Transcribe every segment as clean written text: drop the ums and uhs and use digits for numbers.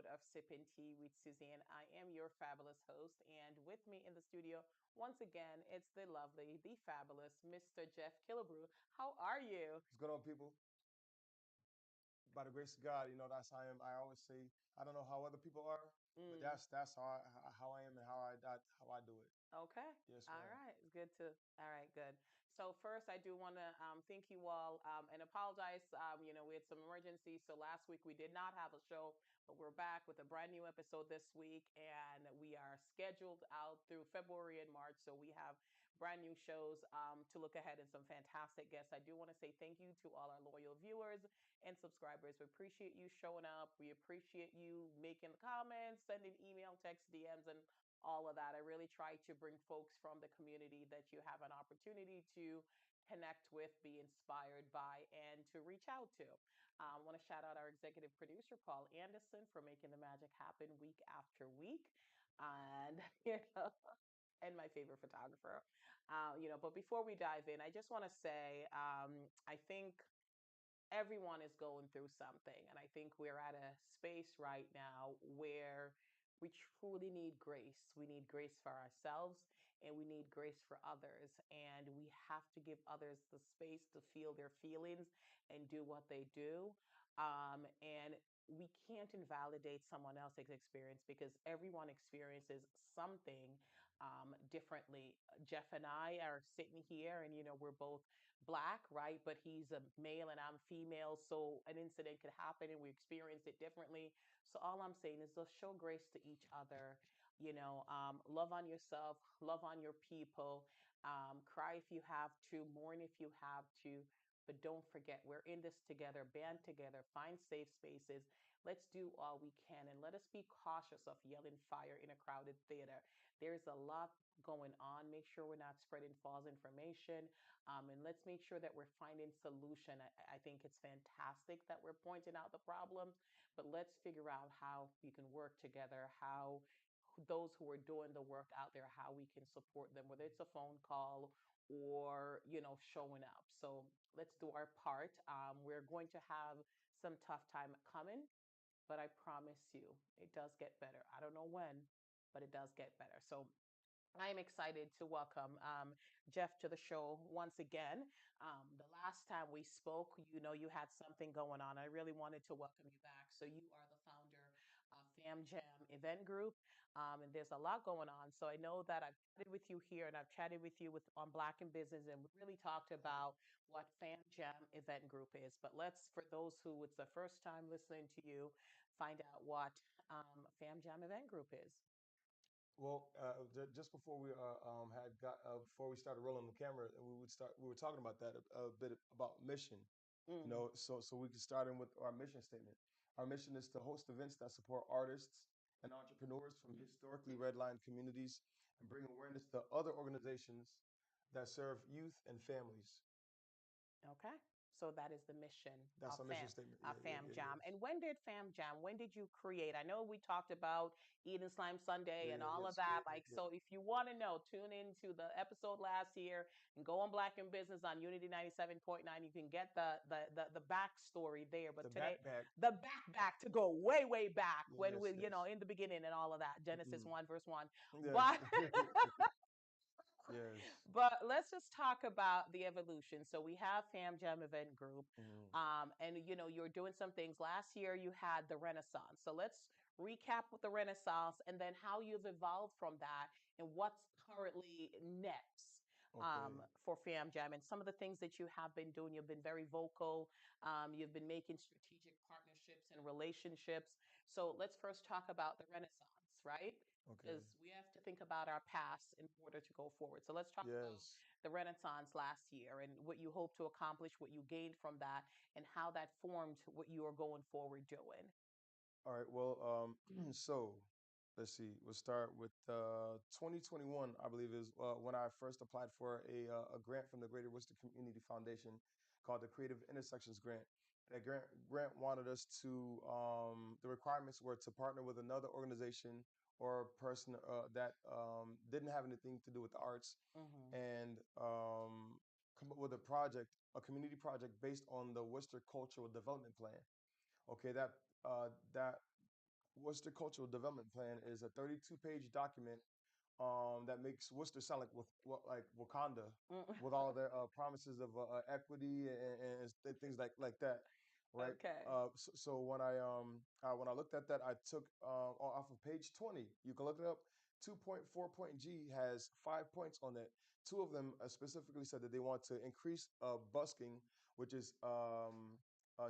episode of Sippin' Tea with Suzanne. I am your fabulous host, and with me in the studio, once again, it's the lovely, the fabulous Mr. Geoff Killebrew. How are you? What's going on, people? By the grace of God, that's how I am. I always say I don't know how other people are, but Mm. that's how I am and how I do it. Okay. Yes, All ma'am. right. It's good to. All right. Good. So first, I do want to thank you all and apologize. We had some emergencies, so last week we did not have a show, but we're back with a brand new episode this week, and we are scheduled out through February and March. So we have brand new shows to look ahead and some fantastic guests. I do want to say thank you to all our loyal viewers and subscribers. We appreciate you showing up. We appreciate you making comments, sending email, text, DMs, and all of that. I really try to bring folks from the community that you have an opportunity to connect with, be inspired by, and to reach out to. I want to shout out our executive producer, Paul Anderson, for making the magic happen week after week. And, and my favorite photographer. But before we dive in, I just want to say I think everyone is going through something. And I think we're at a space right now where we truly need grace. We need grace for ourselves and we need grace for others. And we have to give others the space to feel their feelings and do what they do. And we can't invalidate someone else's experience because everyone experiences something differently. Geoff and I are sitting here, and we're both Black, right? But he's a male and I'm female. So an incident could happen and we experience it differently. So all I'm saying is just show grace to each other, love on yourself, love on your people, cry if you have to, mourn if you have to. But don't forget, we're in this together, band together, find safe spaces. Let's do all we can and let us be cautious of yelling fire in a crowded theater. There's a lot going on. Make sure we're not spreading false information, and let's make sure that we're finding solution. I think it's fantastic that we're pointing out the problems, but let's figure out how we can work together, how those who are doing the work out there, how we can support them, whether it's a phone call or showing up. So let's do our part. We're going to have some tough time coming, but I promise you it does get better. I don't know when, but it does get better. So I'm excited to welcome Geoff to the show once again. The last time we spoke, you had something going on. I really wanted to welcome you back. So you are the founder of Fam Jam Event Group, and there's a lot going on. So I know that I've chatted with you here, and I've chatted with you with on Black in Business, and we really talked about what Fam Jam Event Group is. But let's, for those who it's the first time listening to you, find out what Fam Jam Event Group is. Well, just before we had got before we started rolling the camera, and we were talking about that a bit about mission. Mm. So we can start in with our mission statement. Our mission is to host events that support artists and entrepreneurs from historically redlined communities and bring awareness to other organizations that serve youth and families. Okay. So that is the mission That's our mission statement. of Yeah, yeah, Fam yeah, Jam. yes. And when did Fam Jam, when did you create? I know we talked about Eden Slime Sunday Yeah, and yeah, all of yes, yeah, that. yeah, Like, yeah. so if you want to know, tune into the episode last year and go on Black in Business on Unity 97.9. You can get the backstory there. But The today, backpack. the back to go way, way back when Yes, we, yes. in the beginning and all of that, Genesis Mm-mm. 1, verse 1. Yes. But Yes. but let's just talk about the evolution. So we have Fam Jam Event Group, Mhm. and you're doing some things. Last year you had the Renaissance. So let's recap with the Renaissance and then how you've evolved from that and what's currently next. Okay. For Fam Jam and some of the things that you have been doing, you've been very vocal. You've been making strategic partnerships and relationships. So let's first talk about the Renaissance, right? Okay. Because we have to think about our past in order to go forward. So let's talk about Yes. the Renaissance last year and what you hope to accomplish, what you gained from that, and how that formed what you are going forward doing. All right. Well, so let's see. We'll start with 2021, I believe is when I first applied for a grant from the Greater Worcester Community Foundation called the Creative Intersections Grant. That grant wanted us to the requirements were to partner with another organization or person that didn't have anything to do with the arts Hmm. and come up with a project, a community project based on the Worcester Cultural Development Plan. Okay, that Worcester Cultural Development Plan is a 32-page document that makes Worcester sound like like Wakanda Mm. with all their promises of equity and things like that, right? Okay. So when I looked at that, I took off of page 20. You can look it up. 2.4 point G has 5 points on it. Two of them specifically said that they want to increase busking, which is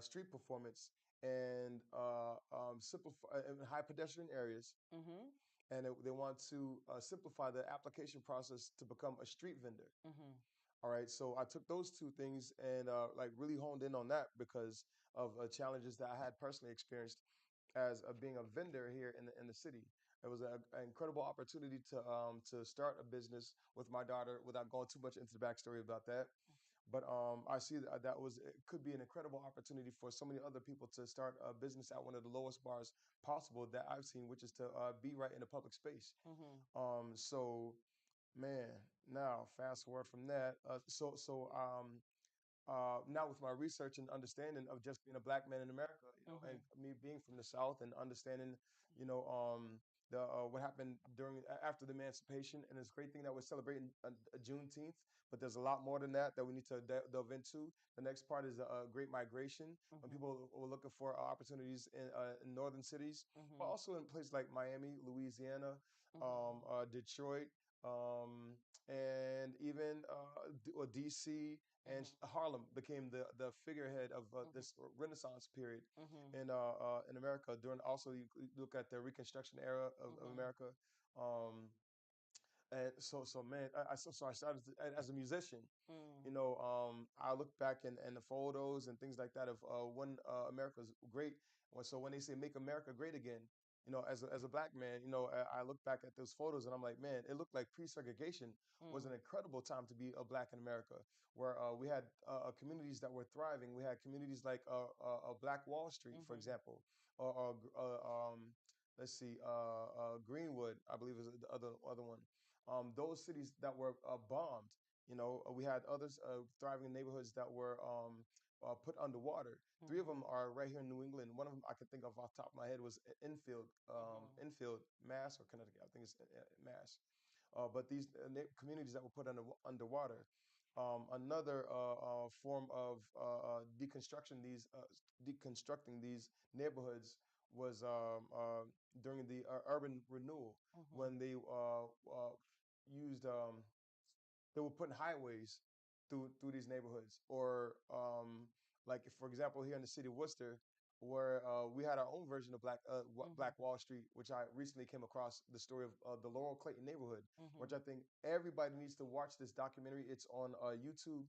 street performance, and simplify in high pedestrian areas, Mm-hmm. and they want to simplify the application process to become a street vendor. Mm-hmm. All right, so I took those two things and like really honed in on that because of challenges that I had personally experienced as being a vendor here in the city. It was an incredible opportunity to start a business with my daughter without going too much into the backstory about that. But I see that it could be an incredible opportunity for so many other people to start a business at one of the lowest bars possible that I've seen, which is to be right in the public space. Mm-hmm. So man, now fast forward from that. Now with my research and understanding of just being a black man in America, and Mm-hmm. me being from the South and understanding, you know, the what happened after the emancipation, and it's a great thing that we're celebrating Juneteenth, but there's a lot more than that that we need to delve into. The next part is a great migration when Mm-hmm. people were looking for opportunities in northern cities, but Mm-hmm. also in places like Miami, Louisiana, Mm-hmm. Detroit, and even DC and Mm-hmm. Harlem became the figurehead of Mm-hmm. this Renaissance period Mm-hmm. in America. During also you look at the Reconstruction era of Mm-hmm. America, um, and so man, I started as a musician. Mm-hmm. I look back in the photos and things like that of when America's great. So when they say "Make America Great Again," as a black man, I look back at those photos and I'm like, man, it looked like pre-segregation was an incredible time to be a black in America, where we had communities that were thriving. We had communities like Black Wall Street, for Mm-hmm. example, or let's see, Greenwood, I believe is the other one. Those cities that were bombed, we had others thriving neighborhoods that were put underwater. Three of Mm-hmm. them are right here in New England. One of them I could think of off the top of my head was Mm-hmm. Enfield, Mass, or Connecticut. I think it's Mass. But these communities that were put underwater. Another form of deconstructing these neighborhoods was during the urban renewal Mm-hmm. when they used they were putting highways through these neighborhoods, or like for example here in the city of Worcester, where we had our own version of Mm-hmm. Black Wall Street, which I recently came across the story of the Laurel Clayton neighborhood, which Mm-hmm. I think everybody needs to watch this documentary. It's on YouTube.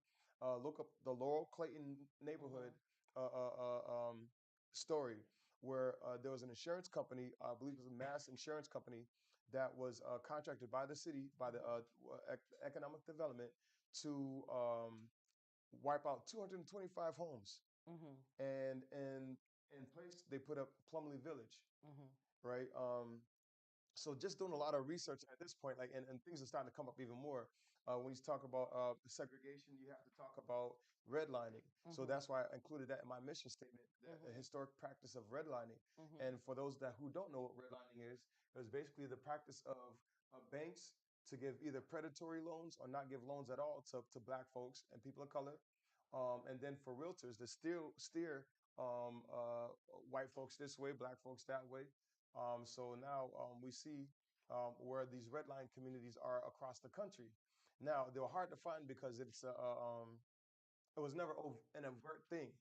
Look up the Laurel Clayton neighborhood Mm-hmm. story, where there was an insurance company, I believe it was a mass insurance company, that was contracted by the city, by the economic development, to wipe out 225 homes. Mm-hmm. And in place, they put up Plumley Village, Mm-hmm. right? So just doing a lot of research at this point, like, and things are starting to come up even more. When you talk about segregation, you have to talk about redlining. So Mm-hmm. that's why I included that in my mission statement, the Mm-hmm. historic practice of redlining. Mm-hmm. And for those that who don't know what redlining is, it was basically the practice of banks to give either predatory loans or not give loans at all to black folks and people of color. And then for realtors to steer white folks this way, black folks that way. So now we see where these red line communities are across the country. Now they were hard to find because it was never an overt thing,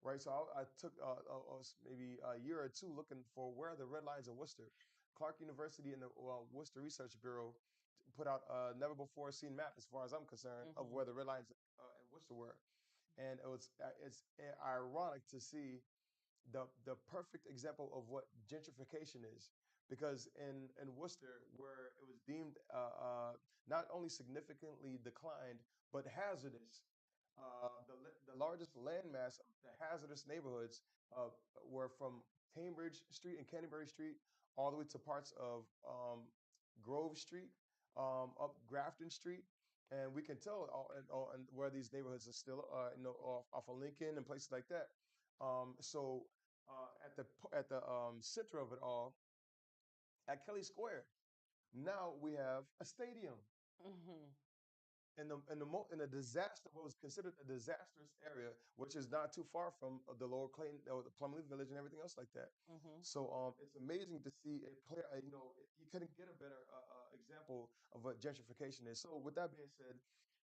right? So I took maybe a year or two looking for where are the red lines in Worcester. Clark University and the Worcester Research Bureau put out a never before seen map, as far as I'm concerned, of Mm-hmm. where the red lines in Worcester were, and it's ironic to see the perfect example of what gentrification is, because in Worcester, where it was deemed not only significantly declined but hazardous, the largest landmass of the hazardous neighborhoods uh, were from Cambridge Street and Canterbury Street all the way to parts of Grove Street, up Grafton Street. And we can tell and where these neighborhoods are still, off of Lincoln and places like that. So at the center of it all, at Kelly Square. Now we have a stadium Mhm. in a disaster, what was considered a disastrous area, which is not too far from the Lower Clayton, or the Plumlee Village, and everything else like that. Mhm. So it's amazing to see a player. You couldn't get a better example of what gentrification is. So with that being said,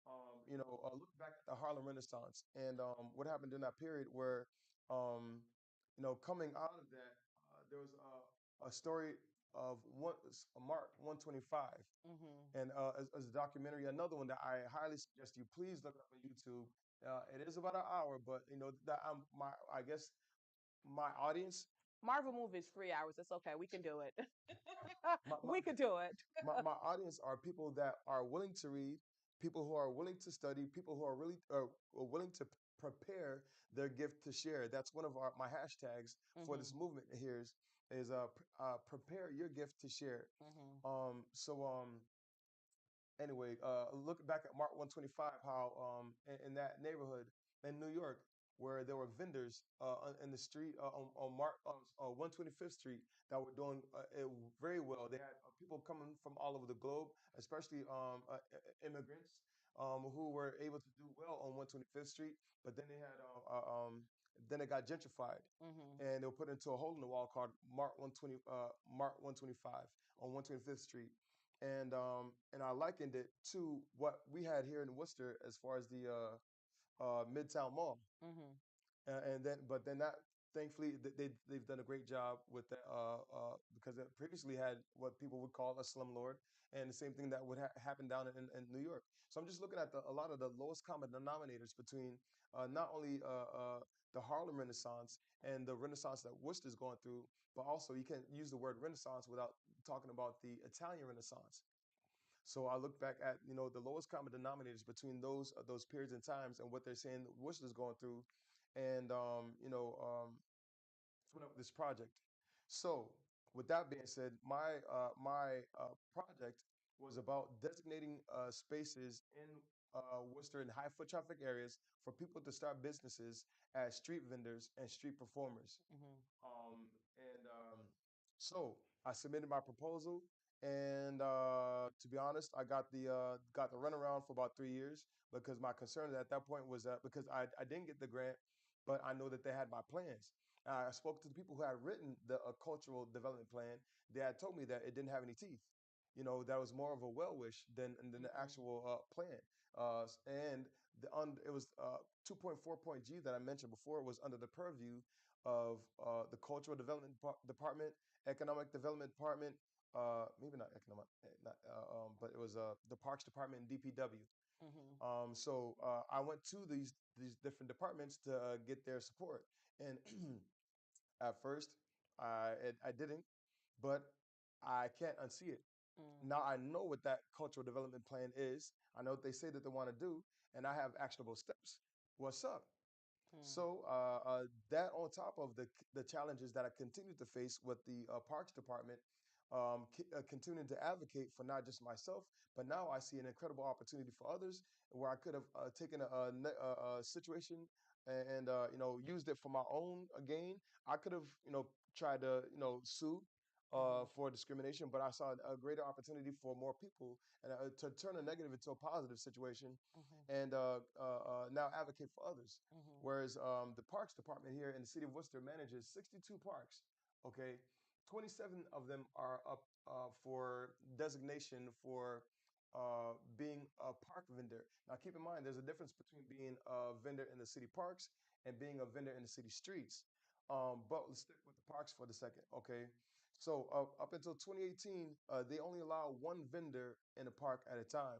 look back at the Harlem Renaissance and what happened during that period where, um, coming out of that, there was a story of Mark 125, Mhm. and as a documentary, another one that I highly suggest you please look up on YouTube. It is about an hour, but that I guess my audience, Marvel movies 3 hours. It's okay. We can do it. my, my, We could do it. my audience are people that are willing to read, people who are willing to study, people who are really are willing to prepare their gift to share. That's one of my hashtags for this Mhm. movement here is prepare your gift to share. Mhm. So anyway, look back at Mark 125, how in that neighborhood in New York, where there were vendors in the street on Mark 125th Street that were doing very well. They had people coming from all over the globe, especially immigrants who were able to do well on 125th Street. But then then it got gentrified. Mhm. And they were put into a hole in the wall called Mark 125 on 125th Street, and I likened it to what we had here in Worcester as far as the Midtown Mall. Mhm. And then but then that thankfully they've done a great job with that because it previously had what people would call a slumlord, and the same thing that would happen down in New York. So I'm just looking at a lot of the lowest common denominators between not only the Harlem Renaissance and the Renaissance that Worcester's going through, but also you can't use the word Renaissance without talking about the Italian Renaissance. So I look back at the lowest common denominators between those periods and times and what they're saying Worcester's going through, and put up this project. So with that being said, my project was about designating spaces in Worcester in high foot traffic areas for people to start businesses as street vendors and street performers. Mhm. So I submitted my proposal, and to be honest, I got the runaround for about 3 years because my concern at that point was that because I didn't get the grant, but I know that they had my plans. I spoke to the people who had written the cultural development plan. They had told me that it didn't have any teeth. That was more of a well wish than the Mhm. actual plan. And it was 2.4 G that I mentioned before was under the purview of the cultural development department, economic development department, maybe not economic, not, but it was the parks department and DPW. Mhm. So I went to these different departments to get their support, and at first I didn't, but I can't unsee it. Mhm. Now I know what that cultural development plan is. I know what they say that they want to do, and I have actionable steps. What's up? Mhm. So that on top of the challenges that I continue to face with the Parks Department, continuing to advocate for not just myself, but now I see an incredible opportunity for others where I could have taken a situation and used it for my own gain. I could have tried to sue. Mhm. For discrimination, but I saw a greater opportunity for more people and to turn a negative into a positive situation, Mhm. and now advocate for others. Mhm. Whereas the parks department here in the city of Worcester manages 62 parks. Okay, 27 of them are up for designation for being a park vendor. Now, keep in mind, there's a difference between being a vendor in the city parks and being a vendor in the city streets. But let's stick with the parks for the second. Okay, so up until 2018, they only allow one vendor in a park at a time.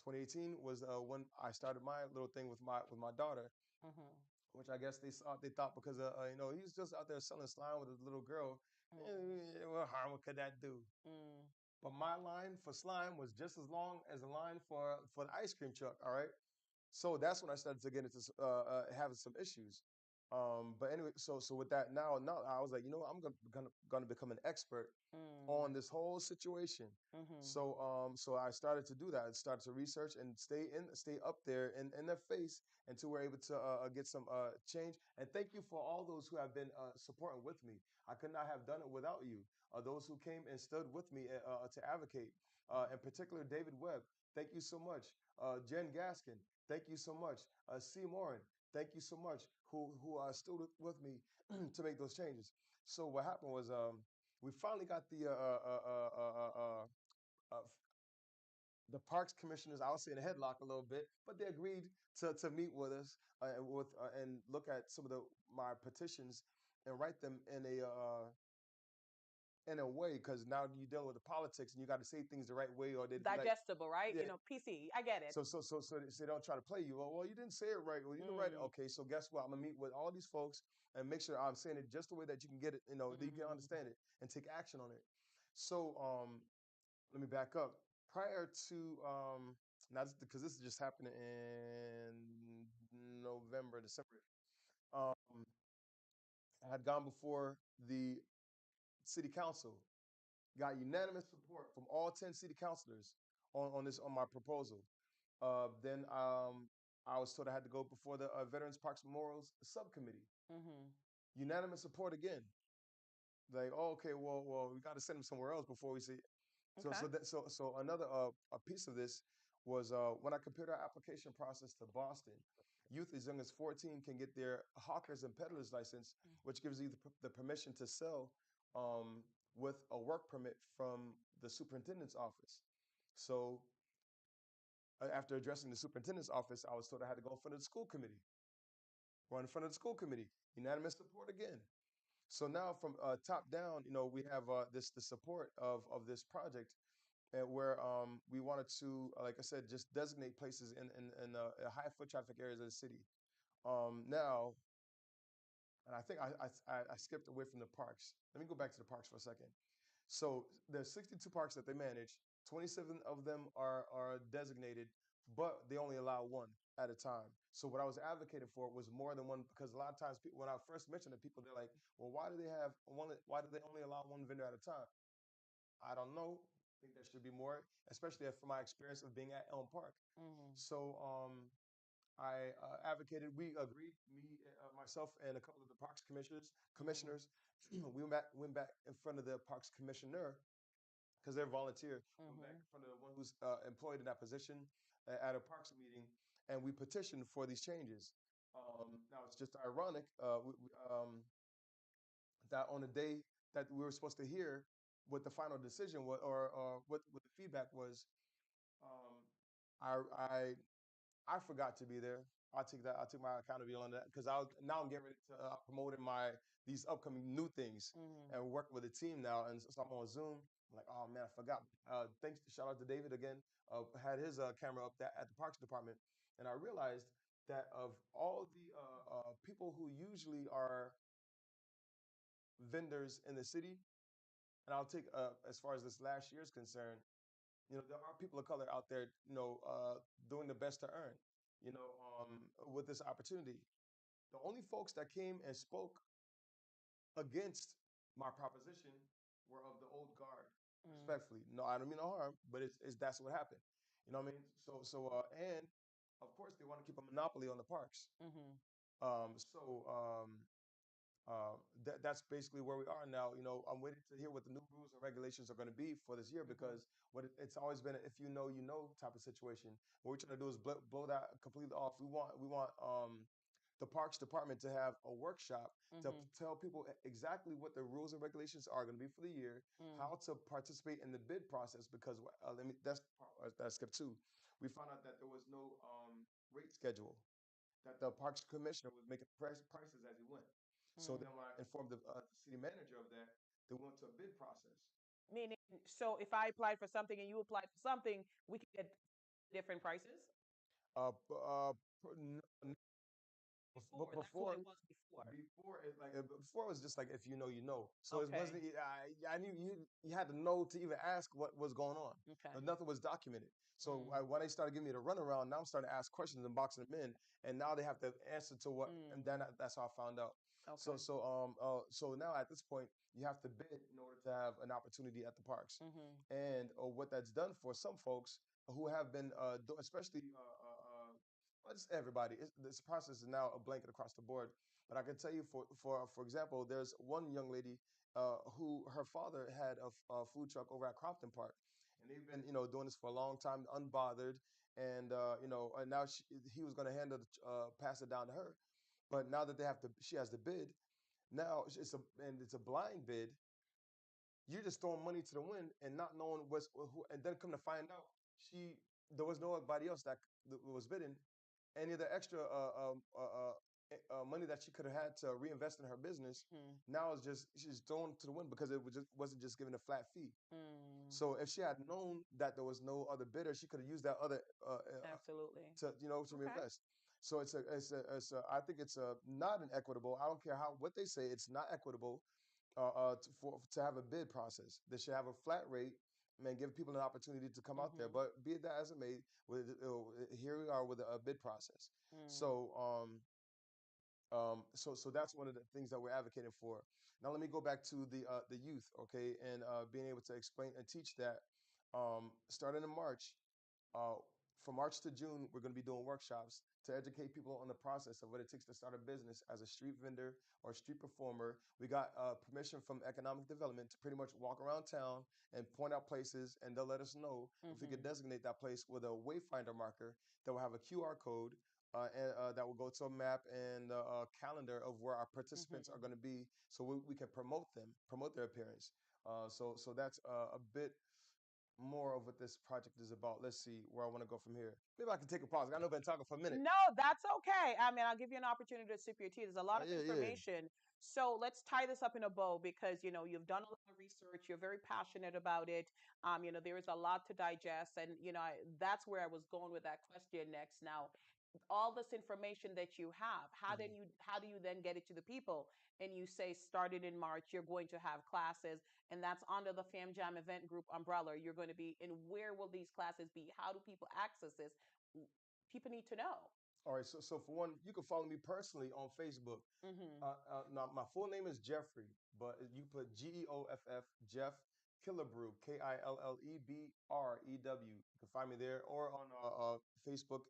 2018 was when I started my little thing with my daughter, Mhm. which I guess they thought because he was just out there selling slime with a little girl. Mhm. What harm could that do? Mhm. But my line for slime was just as long as the line for the ice cream truck. All right, so that's when I started to get into having some issues. But anyway, so with that now I was like, you know what, I'm gonna become an expert Mm. on this whole situation. Mhm. So I started to do that. I started to research and stay up there in their face until we're able to get some change. And thank you for all those who have been supporting with me. I could not have done it without you. Those who came and stood with me to advocate. In particular, David Webb. Thank you so much. Jen Gaskin. Thank you so much. C. Morin. Thank you so much. Who stood with me to make those changes. So what happened was we finally got the parks commissioners, I would say, in a headlock a little bit, but they agreed to meet with us and look at some of the my petitions and write them in a way, because now you're dealing with the politics and you got to say things the right way, or they'd be like, Digestible, right? yeah. You know, PC. I get it. So they don't try to play you. Well, you didn't say it right. Well, you didn't write it. Mm. Okay, so guess what? I'm gonna meet with all these folks and make sure I'm saying it just the way that you can get it. That you can Mm. understand it and take action on it. So let me back up. Prior to now, because this is just happening in November, December. Um, I had gone before the city council, got unanimous support from all 10 city councilors on my proposal. Then I was told I had to go before the Veterans Parks Memorials Subcommittee. Mhm. Unanimous support again. Like, oh, okay, well, we got to send them somewhere else before we see. Okay. So another a piece of this was when I compared our application process to Boston. Youth as young as 14 can get their hawkers and peddlers license, which gives you the permission to sell um, with a work permit from the superintendent's office. So after addressing the superintendent's office, I was told I had to go in front of the school committee. Run in front of the school committee. Unanimous support again. So now from top down, we have this the support of this project, and where we wanted to, like I said, just designate places in high foot traffic areas of the city. Now, and I think I skipped away from the parks. Let me go back to the parks for a second. So there's 62 parks that they manage. 27 of them are designated, but they only allow one at a time. So what I was advocating for was more than one, because a lot of times people, when I first mentioned to people, they're like, "Well, why do they have one? Why do they only allow one vendor at a time?" I don't know. I think there should be more, especially from my experience of being at Elm Park. Mhm. So I advocated. We agreed. Me, myself, and a couple of the parks Mhm. commissioners. We went back in front of the parks commissioner, because they're volunteer. Went back Mhm. in front of the one who's employed in that position at a parks meeting, and we petitioned for these changes. Now it's just ironic that on the day that we were supposed to hear what the final decision was, or what the feedback was, um, I I forgot to be there. I take that. I took my accountability on that, because now I'm getting ready to promoting my these upcoming new things Mhm. and working with a team now, and so I'm on Zoom. I'm like, oh man, I forgot. Thanks, shout out to David again. Had his camera up that at the Parks Department, and I realized that of all the people who usually are vendors in the city, and I'll take as far as this last year is concerned, there are people of color out there, doing the best to earn, with this opportunity. The only folks that came and spoke against my proposition were of the old guard, Mm. respectfully. No, I don't mean no harm, but it's that's what happened. You know what I mean? And of course they want to keep a monopoly on the parks. Mhm. Um, so um, that's basically where we are now. I'm waiting to hear what the new rules and regulations are going to be for this year, Mhm. because it's always been a if you know type of situation. What we're trying to do is blow that completely off. We want the Parks Department to have a workshop to Mhm. tell people exactly what the rules and regulations are going to be for the year, Mm. how to participate in the bid process. Because that's the part that I skipped too. We found out that there was no rate schedule, that the parks commissioner was making prices as he went. So Mm. then when I informed the city manager of that, they went to a bid process. Meaning, so if I applied for something and you applied for something, we could get different prices. Uh, p- uh, p- n- n- Before, that's what before it was before. before it was just like if you know you know, so it Okay. wasn't I knew you had to know to even ask what was going on, Okay. but nothing was documented. So Mm. when they started giving me the runaround, now I'm starting to ask questions and boxing them in, and now they have to answer to what, and Mm. then that's how I found out. Okay. So now at this point you have to bid in order to have an opportunity at the parks, Mhm. and what that's done for some folks who have been especially well, just everybody. This process is now a blanket across the board. But I can tell you, for example, there's one young lady who her father had a food truck over at Crofton Park, and they've been doing this for a long time, unbothered, and and now he was going to pass it down to her, but now that she has the bid. Now it's a blind bid. You're just throwing money to the wind and not knowing who, and then come to find out she there was nobody else that was bidding. Any of the extra money that she could have had to reinvest in her business, Mhm. now is just she's thrown to the wind because wasn't just given a flat fee. Mm. So if she had known that there was no other bidder, she could have used that other Absolutely. to Okay. reinvest. So I think it's not an equitable. I don't care what they say. It's not equitable to have a bid process. They should have a flat rate and give people an opportunity to come out there. Mhm. But be it that as it may, here we are with a bid process. Mm. So so that's one of the things that we're advocating for. Now let me go back to the youth, okay, and being able to explain and teach that starting in March. Uh, from March to June, we're going to be doing workshops to educate people on the process of what it takes to start a business as a street vendor or street performer. We got permission from economic development to pretty much walk around town and point out places, and they'll let us know if we could Mhm. designate that place with a wayfinder marker that will have a QR code. That will go to a map and a calendar of where our participants are Mhm. going to be, so we can promote their appearance. So that's a bit more of what this project is about. Let's see where I want to go from here. Maybe I can take a pause. I know I've been talking for a minute. No, that's okay. I mean, I'll give you an opportunity to sip your tea. There's a lot Oh of yeah, yeah. information. So let's tie this up in a bow because, you've done a lot of research. You're very passionate about it. There is a lot to digest. And, that's where I was going with that question next. Now, all this information that you have, Mhm. how do you then get it to the people? And you say started in March, you're going to have classes, and that's under the Fam Jam event group umbrella. You're going to be, and where will these classes be? How do people access this? People need to know. All right. So for one, you can follow me personally on Facebook. Mm-hmm. Now my full name is Jeffrey, but you put Geoff Jeff Killebrew Killebrew. You can find me there or on Facebook,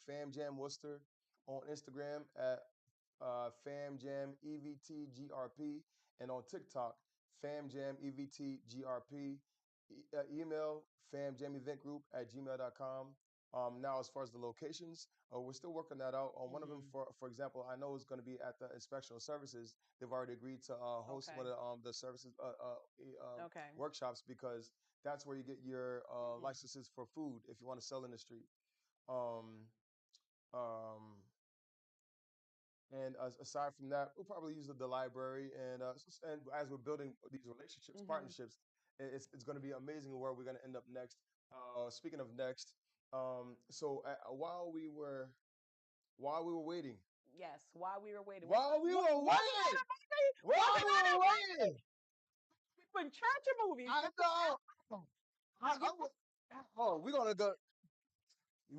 Fam Jam Worcester, on Instagram at FamJamEVTGRP, and on TikTok, FamJamEVTGRP. Email famjameventgroup@gmail.com. Now, as far as the locations, we're still working that out. On one of them, Mm-hmm. for example, I know it's going to be at the inspectional services. They've already agreed to host one Okay. of the services Okay. workshops because that's where you get your Mm-hmm. licenses for food if you want to sell in the street. Um, um, and aside from that, we'll probably use the library. And as we're building these relationships, Mm-hmm. partnerships, it's going to be amazing where we're going to end up next. Speaking of next, while we were waiting, Yes. While we were waiting, while we what were wasn't that waiting, a movie? while Wasn't we that a were movie? waiting, We were in church movies. I know. Yeah. Oh, we're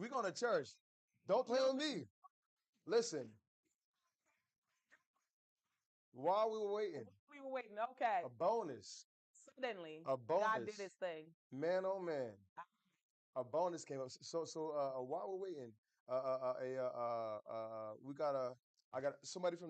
going to church. Don't play No. with me. Listen, while we were waiting, We were waiting. Okay. a bonus, Suddenly, a God did bonus, his thing. man, oh man. A bonus came up. While we're waiting, we got a I got somebody from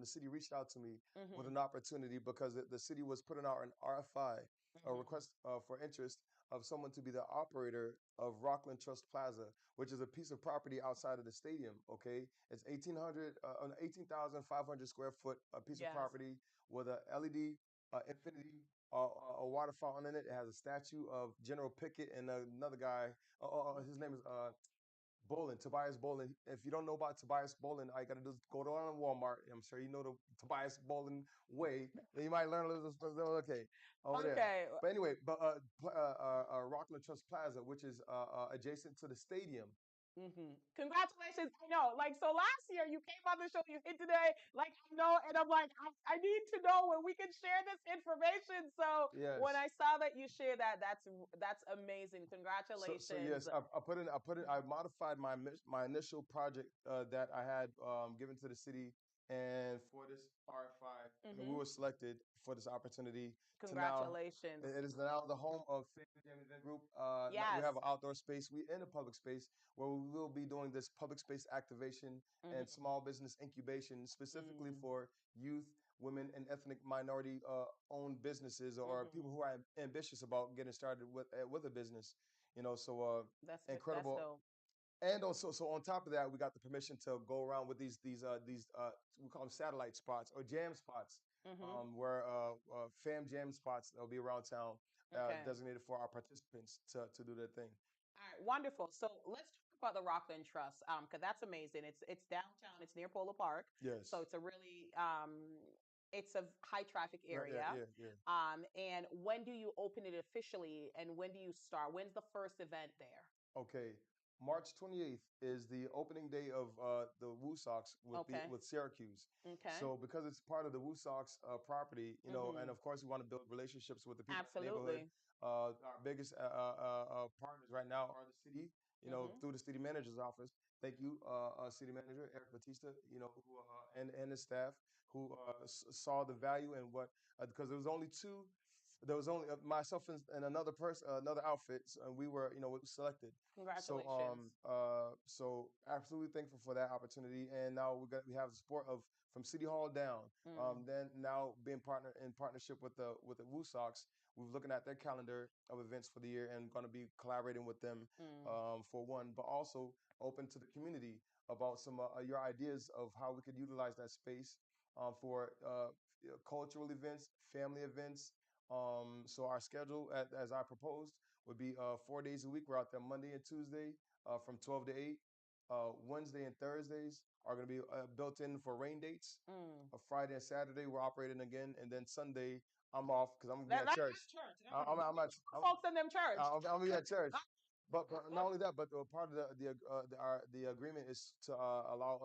the city reached out to me with Mm-hmm. an opportunity because the city was putting out an RFI, a Mm-hmm. request for interest of someone to be the operator of Rockland Trust Plaza, which is a piece of property outside of the stadium. Okay, it's 18,500 square foot a piece of Yes. property with a LED infinity a water fountain in it. It has a statue of General Pickett and another guy. His name is Bolin, Tobias Bolin. If you don't know about Tobias Bolin, all you got to do is go to Walmart. I'm sure you know the Tobias Bolin way. Then you might learn a little, okay, over there. Okay. But anyway, Rockland Trust Plaza, which is adjacent to the stadium. Congratulations. I know. Like, so last year you came on the show, you hit today. Like, I know. And I'm like, I need to know when we can share this information. So when Yes. I saw that you share that, that's amazing. So Congratulations. yes, I modified my initial project that I had given to the city, and for this RFI, and we Hmm. were selected for this opportunity to now. Congratulations. It is now the home of Family Jam Event Group. We have Yes. an outdoor space. We in a public space where we will be doing this public space activation and Hmm. small business incubation specifically Mm. for youth, women, and ethnic minority owned businesses or people Hmm. who are ambitious about getting started with a business. So That's incredible. dope. And also, so on top of that, we got the permission to go around with these we call them satellite spots or jam spots, Hmm. where fam jam spots that'll be around town, Okay. designated for our participants to do their thing. All right, wonderful. So let's talk about the Rockland Trust, because that's amazing. It's downtown. It's near Polo Park, so Yes. it's a really it's a high traffic Right. Yeah. area. Yeah. Yeah. And when do you open it officially, and when do you start? When's the first event there? Okay, March 28th is the opening day of the Woo Sox Okay. with Syracuse. Okay. So because it's part of the Woo Sox property, and Mm-hmm. of course we want to build relationships with the people in the neighborhood. Absolutely. Our biggest partners right now are the city, Mm-hmm. through the city manager's office. Thank you, city manager Eric Batista, who and his staff who saw the value in what because there was only two. There was only myself and another person, another outfit, and we were, selected. Congratulations. So absolutely thankful for that opportunity. And now we have the support of from City Hall down. Mm, Then now being in partnership with the Woo Sox, we're looking at their calendar of events for the year and going to be collaborating with them mm, for one, but also open to the community about some your ideas of how we could utilize that space for cultural events, family events. So our schedule, as I proposed, would be 4 days a week. We're out there Monday and Tuesday from 12 to 8. Wednesday and Thursdays are going to be built in for rain dates. mm. Friday and Saturday we're operating again, and then Sunday I'm off because I'm gonna be That, at church. that's church. I'm Don't at get folks in them church. I'm gonna be at church. But not only that, but part of the agreement is to allow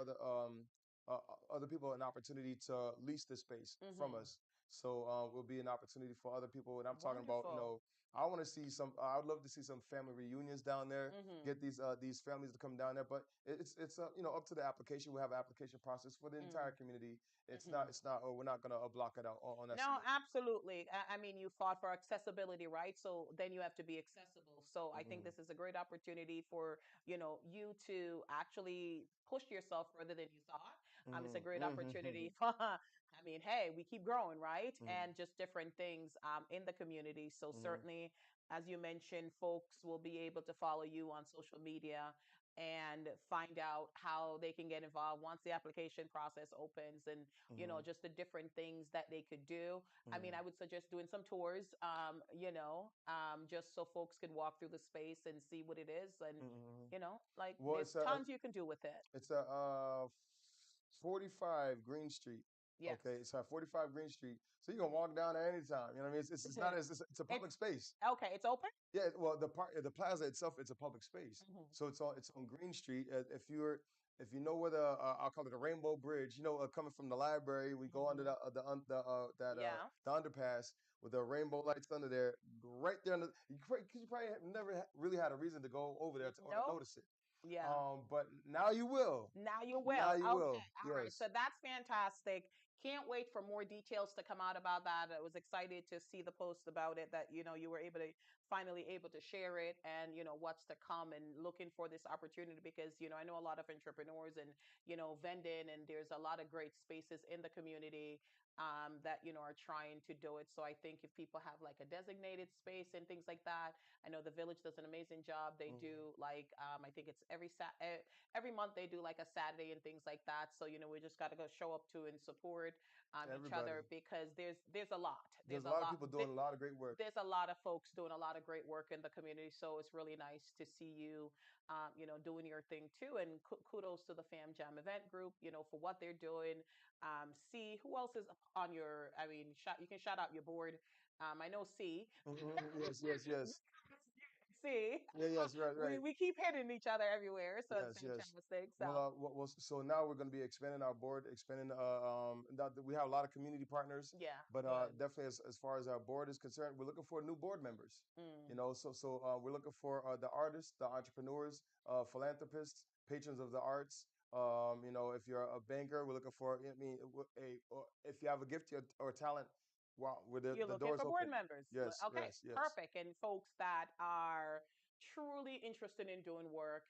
other people an opportunity to lease the space from Hmm. us. So will be an opportunity for other people. And I'm talking about, Wonderful. I want to see some. I would love to see some family reunions down there. Hmm. Get these families to come down there. But it's up to the application. We have an application process for the entire community. Mm-hmm. It's not. We're not gonna block it out on that No, subject. absolutely. I mean, you fought for accessibility, right? So then you have to be accessible. So I think Hmm. this is a great opportunity for, you to actually push yourself further than you thought. It's a Hmm. great opportunity Hmm. for, I mean, hey, we keep growing, right? Hmm. And just different things in the community. So Hmm. certainly, as you mentioned, folks will be able to follow you on social media and find out how they can get involved once the application process opens, and Hmm. just the different things that they could do. I mean, Hmm. I would suggest doing some tours, just so folks can walk through the space and see what it is. And, Hmm. like Well, there's tons you can do with it. it's a 45 Green Street. Okay, Yes. it's at 45 Green Street, so you can walk down there anytime. You know what I mean? It's not as it's a public It's space. okay. It's open. Yeah, well, the plaza itself, it's a public space. Hmm. So it's on Green Street. If you know where the I'll call it the Rainbow Bridge, coming from the library, we go under Hmm. Yeah. the underpass with the rainbow lights under there, right there. Because you probably have never really had a reason to go over there or to Nope. notice it. Yeah. But now you will. Now you Now will. you Okay. will. All right. So Yes. that's fantastic. Can't wait for more details to come out about that. I was excited to see the post about it, that you were able to finally able to share it, and what's to come, and looking for this opportunity, because I know a lot of entrepreneurs and vending, and there's a lot of great spaces in the community that are trying to do it. So I think if people have like a designated space and things like that, I know the village does an amazing job. They Hmm. do, like, I think it's every month they do like a Saturday and things like that. So we just got to go show up to and support each other, Everybody. because there's a lot. There's a lot of people doing a lot of great work. There's a lot of folks doing a lot of great work in the community. So it's really nice to see you, doing your thing too. And kudos to the Fam Jam event group, for what they're doing. See who else is on your. I mean, you can shout out your board. I know C. Mhm. Yes, yes, yes. see. Yeah, yes, right, right. We keep hitting each other everywhere, so it's Yes, yes. fantastic. Well, So so now we're going to be expanding our board, expanding. We have a lot of community partners, yeah, but good. definitely as far as our board is concerned, we're looking for new board members. You Mm, know, we're looking for the artists, the entrepreneurs, philanthropists, patrons of the arts. You know, if you're a banker, we're looking for. I mean, or if you have a gift or talent, wow, you're the looking doors for board open. members. Yes, Okay, yes, yes. perfect. And folks that are truly interested in doing work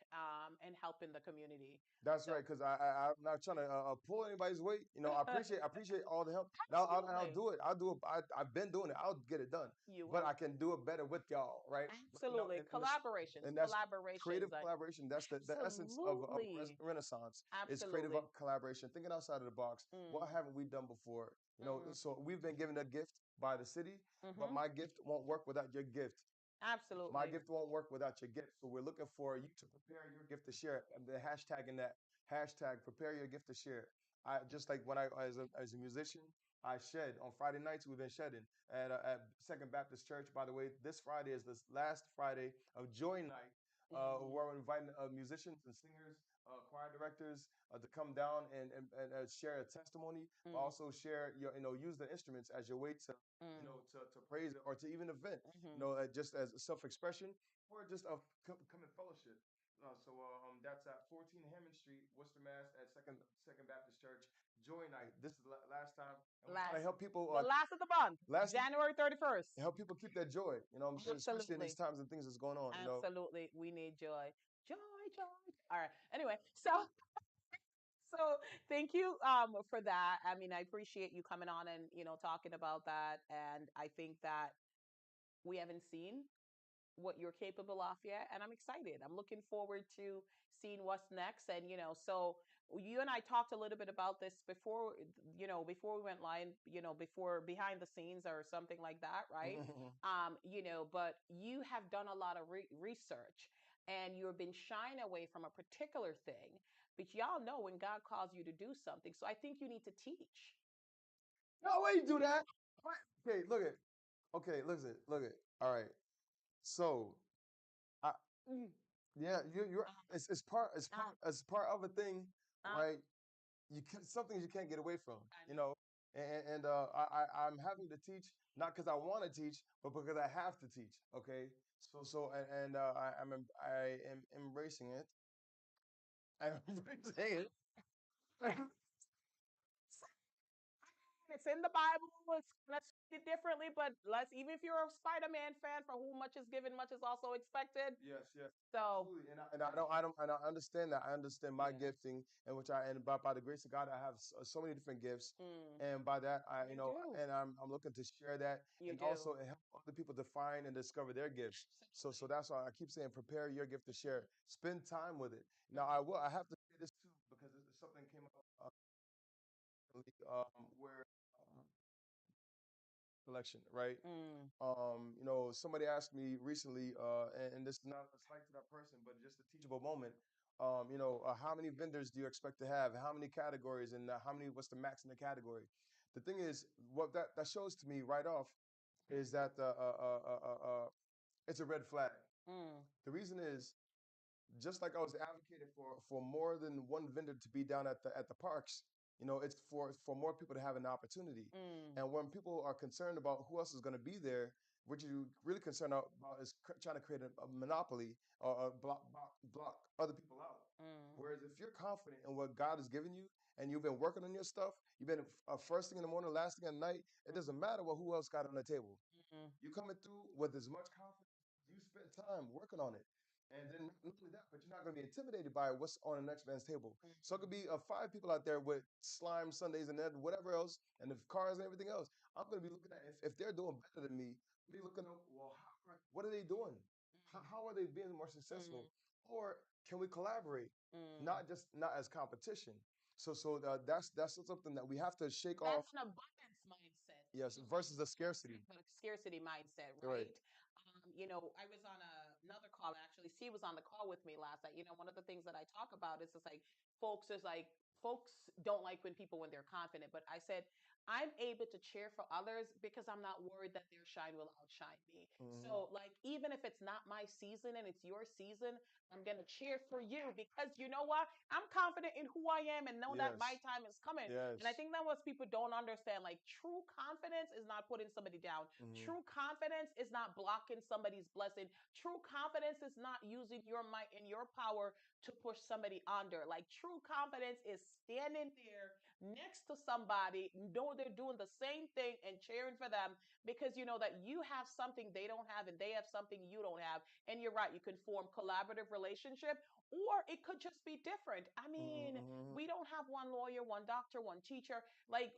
and helping the community. That's right, So because I'm not trying to pull anybody's weight. You know, I appreciate all the help, and I'll absolutely, do it. I'll do it. I've been doing it. I'll get it done, you but will. I can do it better with y'all, right? But, you know, Absolutely. Collaborations, and that's creative collaborations. collaboration. That's the essence of Absolutely. Renaissance is creative Absolutely. collaboration, thinking outside of the box. What Mm, haven't we done before? You know, mm, so we've been given a gift by the city, but mm-hmm. my gift won't work without your gift. My Absolutely. gift won't work without your gift. So we're looking for you to prepare your gift to share. And the hashtag in that hashtag, prepare your gift to share. I just like when I as a musician, I shed on Friday nights. We've been shedding at Second Baptist Church. By the way, this Friday is this last Friday of Joy Night. Mm, Where we're inviting musicians and singers, choir directors to come down and share a testimony, but mm, also share your, you know, use the instruments as your way to, you mm, know, to praise it or to even event, you mm-hmm. know, just as self-expression or just a come in fellowship. That's at 14 Hammond Street, Worcester, Mass. At Second Baptist Church. Joy Night. This is the last time, and we're trying to Last, help people. the last of the month, Last January 31st. help people keep their joy. You know what I'm saying? Especially in these Absolutely. times and things that's going on. You know. Absolutely. We need joy. Joy, joy. All right. Anyway, so thank you for that. I mean, I appreciate you coming on and, talking about that. And I think that we haven't seen what you're capable of yet, and I'm excited. I'm looking forward to seeing what's next. And so you and I talked a little bit about this before, before we went live, before behind the scenes or something like that, right? But you have done a lot of research, and you've been shying away from a particular thing, but y'all know when God calls you to do something. So I think you need to teach. No way you do that. What? Okay, look at. Okay, listen, look at. All right. So, I Mm, yeah, you're uh, uh, it's part of a thing, uh, right? You can some things you can't get away from, I you know. know. I'm having to teach not because I want to teach, but because I have to teach. Okay, I am embracing it. I'm embracing it. It's in the Bible. Let's read it differently, but let's even if you're a Spider-Man fan, for whom much is given, much is also expected. Yes, yes, So absolutely. And I understand that. I understand my yeah, gifting, and by the grace of God, I have so many different gifts, mm, and by that, you do, I'm looking to share that, you and do. also help other people to find and discover their gifts. So that's why I keep saying, prepare your gift to share. Spend time with it. Now, I have to say this too because something came up where collection, right? Mm, You know, somebody asked me recently, and this is not a slight to that person, but just a teachable moment. You know, how many vendors do you expect to have? How many categories, and what's the max in the category? The thing is, what that shows to me right off is that it's a red flag. mm, The reason is just like I was advocating for more than one vendor to be down at the parks, you know, it's for more people to have an opportunity. mm, And when people are concerned about who else is going to be there, what you really concerned about is trying to create a monopoly or block other people out. mm, Whereas if you're confident in what God has given you and you've been working on your stuff, you've been first thing in the morning, last thing at night, it doesn't matter what who else got on the table. mm, You coming through with as much confidence. You spent time working on it. And then not only that, but you're not going to be intimidated by what's on the next man's table. So it could mm, be five people out there with slime Sundays and then whatever else, and the cars and everything else. I'm going to be looking at if they're doing better than me. Be looking at well, what are they doing? How are they being more mm, successful? Or can we collaborate? mm. Not as competition. That's something that we have to shake That's off. an abundance mindset, Yes, not versus the a scarcity. but a scarcity mindset, Right. right? I was on another call. Actually, C was on the call with me last night. One of the things that I talk about is just like folks don't like when they're confident. But I said I'm able to cheer for others because I'm not worried that their shine will outshine me. Hmm. So, like, even if it's not my season and it's your season, I'm going to cheer for you because you know what? I'm confident in who I am and know that my Yes. time is coming. And I Yes. think that what people don't understand, like, true confidence is not putting somebody down. Hmm. True confidence is not blocking somebody's blessing. True confidence is not using your might and your power to push somebody under. Like, true confidence is standing there next to somebody, know they're doing the same thing and cheering for them because you know that you have something they don't have and they have something you don't have. And you're right, you can form collaborative relationship, or it could just be different. I mean, Hmm. we don't have one lawyer, one doctor, one teacher. Like,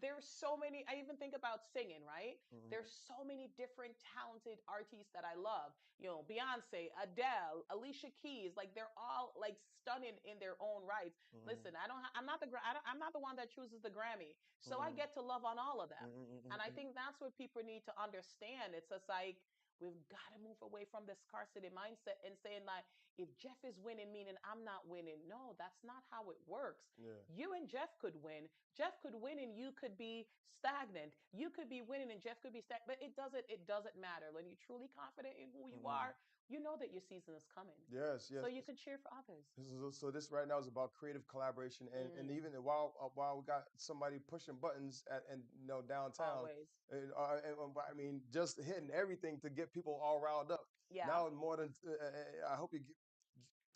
there's so many. I even think about singing, right? Hmm. There's so many different talented artists that I love. You know, Beyonce, Adele, Alicia Keys, like they're all like stunning in their own rights. Hmm. Listen, I'm not I'm not the one that chooses the Grammy. So I Hmm. get to love on all of them. And I Hmm. think that's what people need to understand. It's just like we've got to move away from the scarcity mindset and saying like if Geoff is winning meaning I'm not winning. No, that's not how it works. Yeah. You and Geoff could win. Geoff could win and you could be stagnant. You could be winning and Geoff could be stagnant. But it doesn't matter. When you're truly confident in who you Hmm. are, you know that your season is coming. Yes. So Yes. you can cheer for others. So this right now is about creative collaboration, and Mm, even while we got somebody pushing buttons at and downtown, always. I mean just hitting everything to get people all riled up. Yeah. Now more than I hope you get,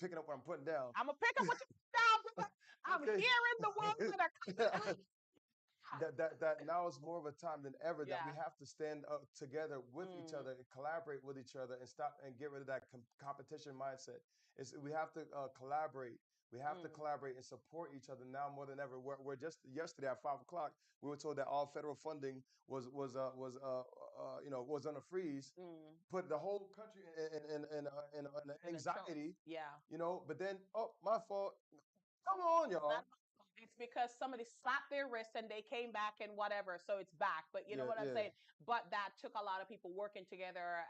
picking up what I'm putting down. I'm gonna pick up what you put down, brother. I'm Okay. hearing the ones that are coming out. That now is more of a time than ever that we Yeah. have to stand up together with each Mm, other and collaborate with each other and stop and get rid of that competition mindset. We have to collaborate. We have to mm, collaborate and support each other now more than ever. We're just yesterday at 5 o'clock we were told that all federal funding was on a freeze, mm. put the whole country in And a anxiety, choice. Yeah. But then, oh, my fault. Come on, It's not y'all. it's because somebody slapped their wrist and they came back and whatever, so it's back. But you know Yeah, what I'm yeah. saying. But that took a lot of people working together.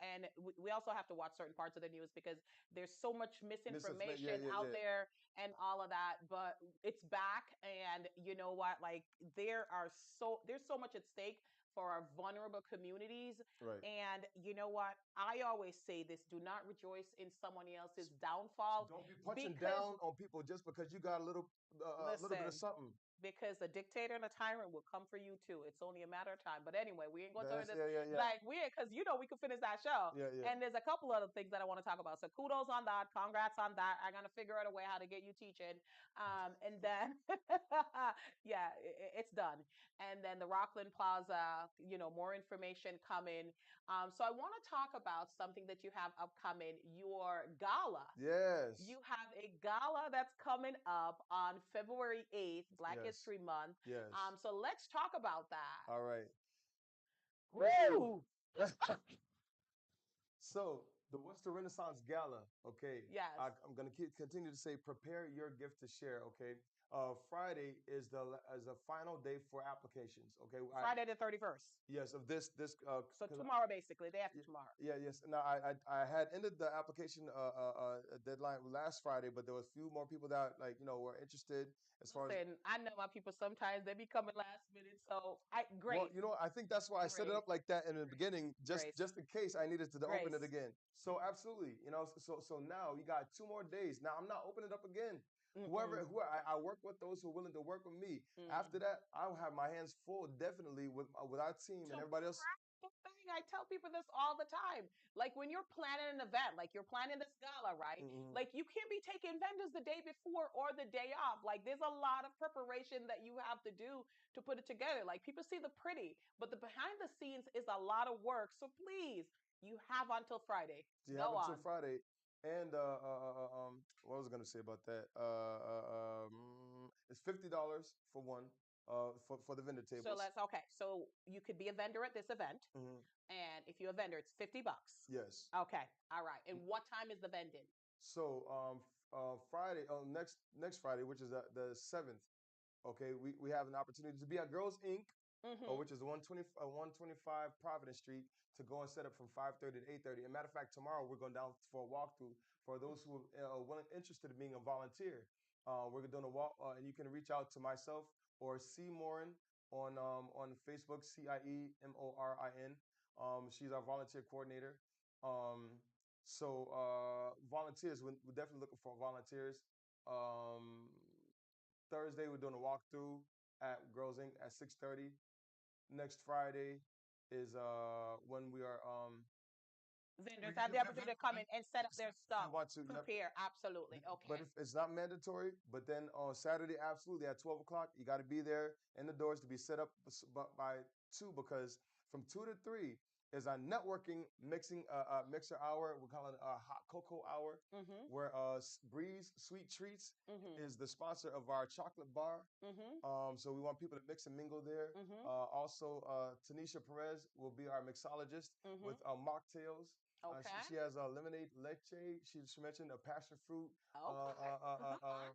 And we also have to watch certain parts of the news because there's so much Misinformation. Yeah, misinformation yeah, out yeah. there and all of that. But it's back, and you know what? Like there's so much at stake for our vulnerable communities. Right. And you know what? I always say this: do not rejoice in someone else's downfall Don't be punching because down on people just because you got a little bit of listen, something. because a dictator and a tyrant will come for you too. It's only a matter of time. But anyway, we ain't going to turn That's this yeah, yeah, yeah, like weird because you know we could finish that show. yeah, yeah. And there's a couple other things that I want to talk about. So kudos on that. Congrats on that. I'm gonna figure out a way how to get you teaching. And then yeah, it's done. And then the Rockland Plaza, more information coming. So I want to talk about something that you have upcoming, your gala. Yes, You have a gala that's coming up on February 8th, Black yes, History Month. yes. So let's talk about that. All right. Woo! Woo! So the Worcester Renaissance Gala. Okay, Yes. I'm gonna continue to say, prepare your gift to share. Okay, Friday is the final day for applications. Okay, Friday the 31st. yes, of this So because tomorrow, basically, day after Yeah, tomorrow. yeah, yes. No, I had ended the application deadline last Friday, but there was a few more people that were interested as far as Listen, I know my people sometimes they be coming last minute. So I well, grace, I think that's why I set it up grace, like that in the grace, beginning, grace, just in case I needed to open it grace. again. So absolutely, so now you got 2 more days. Now I'm not opening it up again. Mm-mm, Who I work with, those who are willing to work with me. After mm. that, I'll have my hands full definitely with our team and To everybody else. the thing, I tell people this all the time. Like when you're planning an event, like you're planning this gala, right? Mhm. Like you can't be taking vendors the day before or the day off. Like there's a lot of preparation that you have to do to put it together. Like people see the pretty, but the behind the scenes is a lot of work. So please, you have until Friday. So you have Go until on. Friday. And what was I gonna say about that? It's $50 for one, for the vendor So tables. let's okay. So you could be a vendor at this event, Hmm. and if you're a vendor, it's $50. Yes. Okay. All right. And what time is the vending? So Friday, next Friday, which is the 7th. Okay, we have an opportunity to be at Girls Inc. Mm-hmm. Which is 125 Providence Street, to go and set up from 5:30 to 8:30. And matter of fact, tomorrow we're going down for a walkthrough for those who are interested in being a volunteer. We're doing a walk, and you can reach out to myself or C. Morin on Facebook, Ciemorin. She's our volunteer coordinator. Um, volunteers, we're definitely looking for volunteers. Um, Thursday we're doing a walkthrough at Girls Inc. at 6:30. Next Friday is when we are Vendors have the opportunity to come in and set up their if you stuff, want to. prepare. Absolutely. But Okay. if it's not mandatory, but then on Saturday, absolutely at 12 o'clock, you got to be there in the doors to be set up by 2, because from 2 to 3 is our networking mixer hour. We call it a hot cocoa hour, Mm-hmm. where Breeze Sweet Treats Mm-hmm. is the sponsor of our chocolate bar. Mm-hmm. So we want people to mix and mingle there. Mm-hmm. Also, Tanisha Perez will be our mixologist Mm-hmm. with mocktails. Okay. She has a lemonade leche. She mentioned a passion fruit. Uh, Okay. uh, uh, uh,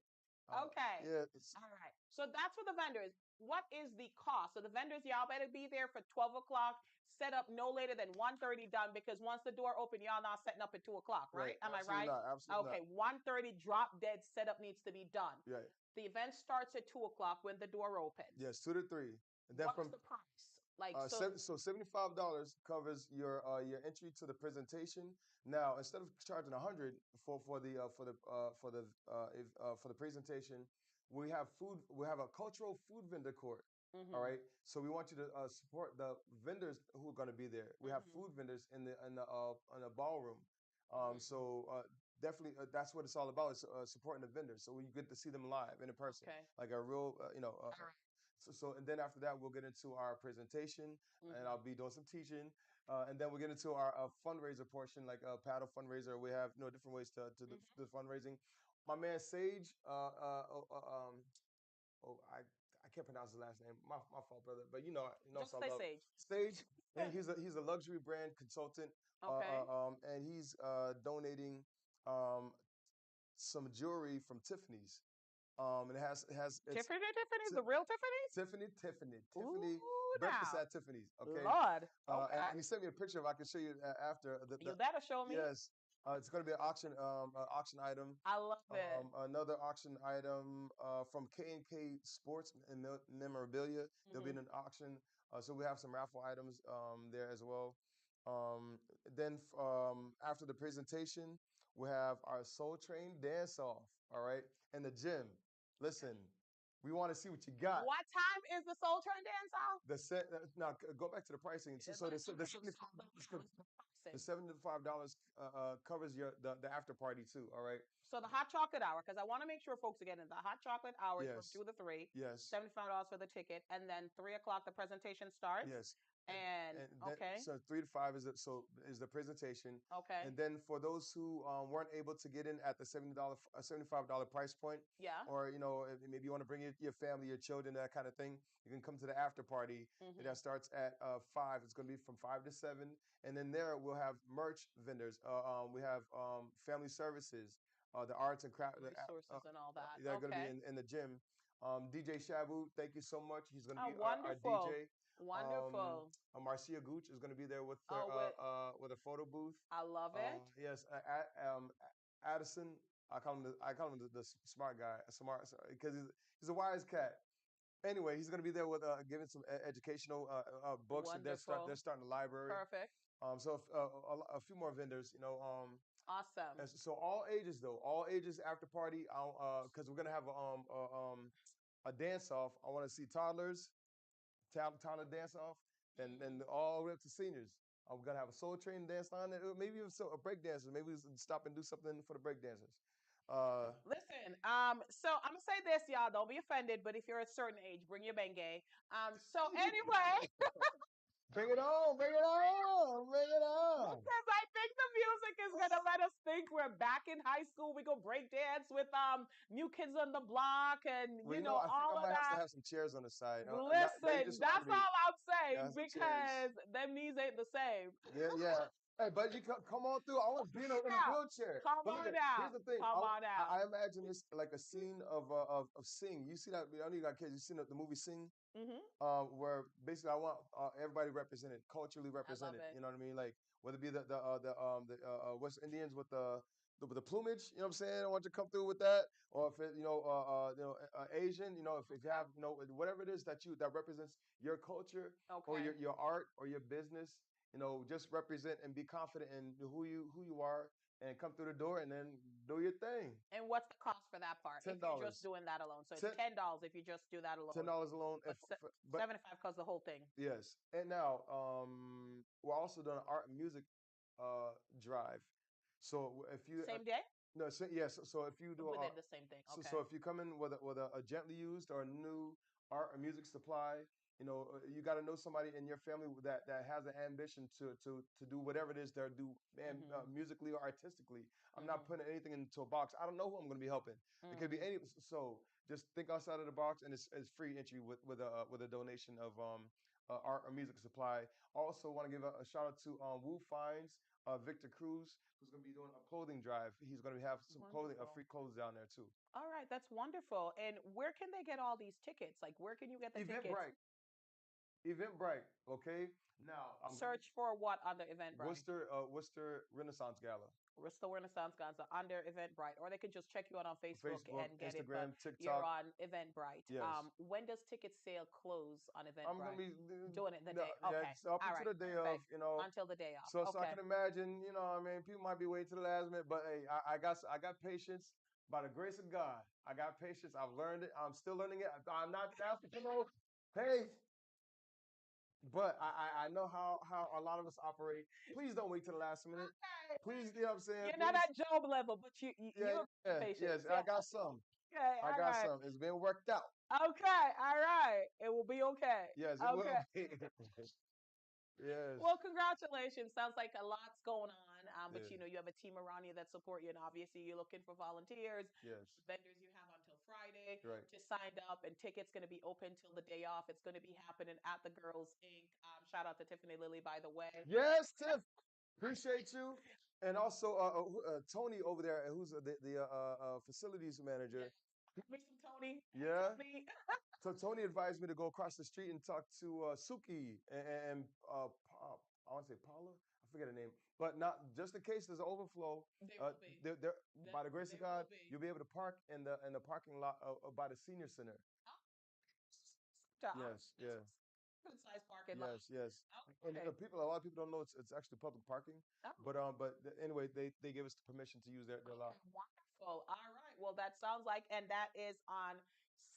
uh, Okay. yeah, it's All right. So that's for the vendors. What is the cost? So the vendors, y'all better be there for 12 o'clock, set up no later than 1:30 done, because once the door open, y'all not setting up at 2 o'clock, right. right? Am I Absolutely right? not. Absolutely Okay, not. 1:30 drop dead setup needs to be done. Right. The event starts at 2 o'clock when the door opens. Yes, 2 to 3, and then What is from the price? Like, so, so $75 covers your entry to the presentation. Now, instead of charging 100 for the presentation, we have food. We have a cultural food vendor court. All mm-hmm, right. So we want you to support the vendors who are going to be there. We have mm-hmm, food vendors in the ballroom. mm-hmm. So definitely that's what it's all about, is supporting the vendors. So you get to see them live and in person, Okay. like a real All right. and then after that, we'll get into our presentation, and I'll Mm-hmm, be doing some teaching, and then we'll get into our fundraiser portion, like a paddle fundraiser. We have different ways to do mm-hmm. the fundraising. My man Sage, oh, I can't pronounce his last name. My fault, brother. But Just so I say love Sage. Sage. He's a luxury brand consultant, Okay. and he's donating um, some jewelry from Tiffany's. And it has it's Tiffany's, the real Tiffany's? Tiffany Ooh, breakfast now. at Tiffany's. Okay, Lord. and Okay. he sent me a picture of. I can show you after You the better show me. yes. It's going to be an auction item. I love it. Another auction item from K&K Sports and Memorabilia. There'll be Mm-hmm. an auction. So we have some raffle items there as well. Then after the presentation, we have our Soul Train dance off. All right, in the gym. Listen, we want to see what you got. What time is the Soul Train dance off? The set now go back to the pricing. So the Pricing. $75 covers the after party too. All right. So the hot chocolate hour, because I want to make sure folks are getting the hot chocolate hours from Yes. 2 to 3, Yes. $75 for the ticket, and then 3 o'clock the presentation starts. Yes. And And then okay, so 3 to 5 is the presentation, okay, and then for those who weren't able to get in at the $75 price point, yeah, or if maybe you want to bring your family, your children, that kind of thing, you can come to the after party mm-hmm. that starts at 5. It's going to be from 5 to 7, and then there we'll have merch vendors. We have family services, the arts and craft Resources and all that. that are going to be Okay. in the gym. DJ Shabu, thank you so much. He's going to Oh, be our wonderful, DJ. Um, wonderful. Marcia Gooch is going to be there Oh, with a photo booth. I love it. Yes, Addison. I call him the smart guy, smart because he's a wise cat. Anyway, he's going to be there with giving some educational books. They're Wonderful. starting a library. Perfect. So a few more vendors. Awesome. And so all ages though, all ages after party. Because we're gonna have a dance off. I want to see toddlers, toddler dance off, and Mm. all the way up to seniors. I'm gonna have a soul train dance on it. Maybe even a break dancers. Maybe we stop and do something for the break dancers. Uh, Listen, so I'm gonna say this, y'all. Don't be offended, but if you're a certain age, bring your Bengay. So anyway, bring it on, bring it on, bring it on. because I think the music is gonna let us think we're back in high school. We go break dance with New Kids on the Block and Well, all I think I of might have to that. have some chairs on the side. Now you Listen, just that's reminded me. all I'm Yeah, saying some chairs. because them knees ain't the same. Yeah, yeah. Hey, but you come on through. I want to be in a Out. wheelchair. Come But look on at here's out. the thing. Come on out. I imagine this like a scene of Sing. You see that? I know you got kids. You seen the movie Sing? Hmm. Where basically I want everybody represented, culturally I love represented. it. You know what I mean? Like whether it be the West Indians with the plumage. You know what I'm saying? I want you to come through with that, or if it, Asian. If you have, whatever it is that represents your culture or Okay. your art or your business. Just represent and be confident in who you are, and come through the door and then do your thing. And what's the cost for that part ten if you're just dollars, doing that alone? So it's ten $10 if you just do that ten alone, dollars alone. but If but 75 costs the whole thing. yes, and now we're also doing an art and music drive. So if you Same day? no, so yes, so if you do a Within the same thing. so Okay. if you come in with a gently used or a new art or music supply, you got to know somebody in your family that has an ambition to do whatever it is they're do, man, Mm-hmm. musically or artistically. I'm not Mm-hmm. putting anything into a box. I don't know who I'm going to be helping. It could be Mm. any. So just think outside of the box, and it's free entry with a donation of art or music supply. Also, want to give a shout out to Wu Finds, Victor Cruz, who's going to be doing a clothing drive. He's going to have some clothing, free Wonderful. clothes down there too. All right, that's wonderful. And where can they get all these tickets? Like, where can you get the tickets? Eventbrite, Eventbrite. Okay, now I'm going to Search for what under Eventbrite? Worcester Renaissance Gala. Restore Renaissance Gonza under Eventbrite, or they can just check you out on Facebook Facebook, and get it. But Instagram, you're TikTok. on Eventbrite. Yes, When does ticket sale close on I'm gonna Eventbrite? be Doing it the no, day. yeah, Okay. it's up All until right. the day of, Perfect. Until the day off. so I Okay. can imagine, I mean, people might be waiting to the last minute, but hey, I got patience by the grace of God. I got patience. I've learned it. I'm still learning it. I'm not asking for no, hey, but I know how a lot of us operate. Please don't wait to the last minute. Okay. Please, you know what I'm saying? You're not Please, at Job level, but yeah, you're yeah, patience. yes. I Yeah. got some. Okay. I All got right. some. It's being worked out. Okay. All right. It will be okay. Yes, it will Okay. be. Well, Yes, congratulations. Sounds like a lot's going on. But yeah, you have a team around you that support you, and obviously you're looking for volunteers. yes, Vendors you have until Friday right. to sign up, and tickets going to be open till the day off. It's going to be happening at the Girls Inc. Shout out to Tiffany Lilly, by the way. Yes, Tiff. Appreciate you. And also Tony over there, who's the facilities Yeah, manager. me some Tony. Hey Yeah. Tony. So Tony advised me to go across the street and talk to Suki and I want to say Paula. I forget her name, but not just in case there's an overflow. They will be. By the grace of They will God, be. you'll be able to park in the parking lot by the senior center. Oh, all right. Yes, That's yeah. a good sized parking lot. Yes, yes. And Okay. a lot of people don't know it's actually public parking. Oh, But anyway, they give us the permission to use their okay, lot. wonderful. All right. Well, that sounds like, and that is on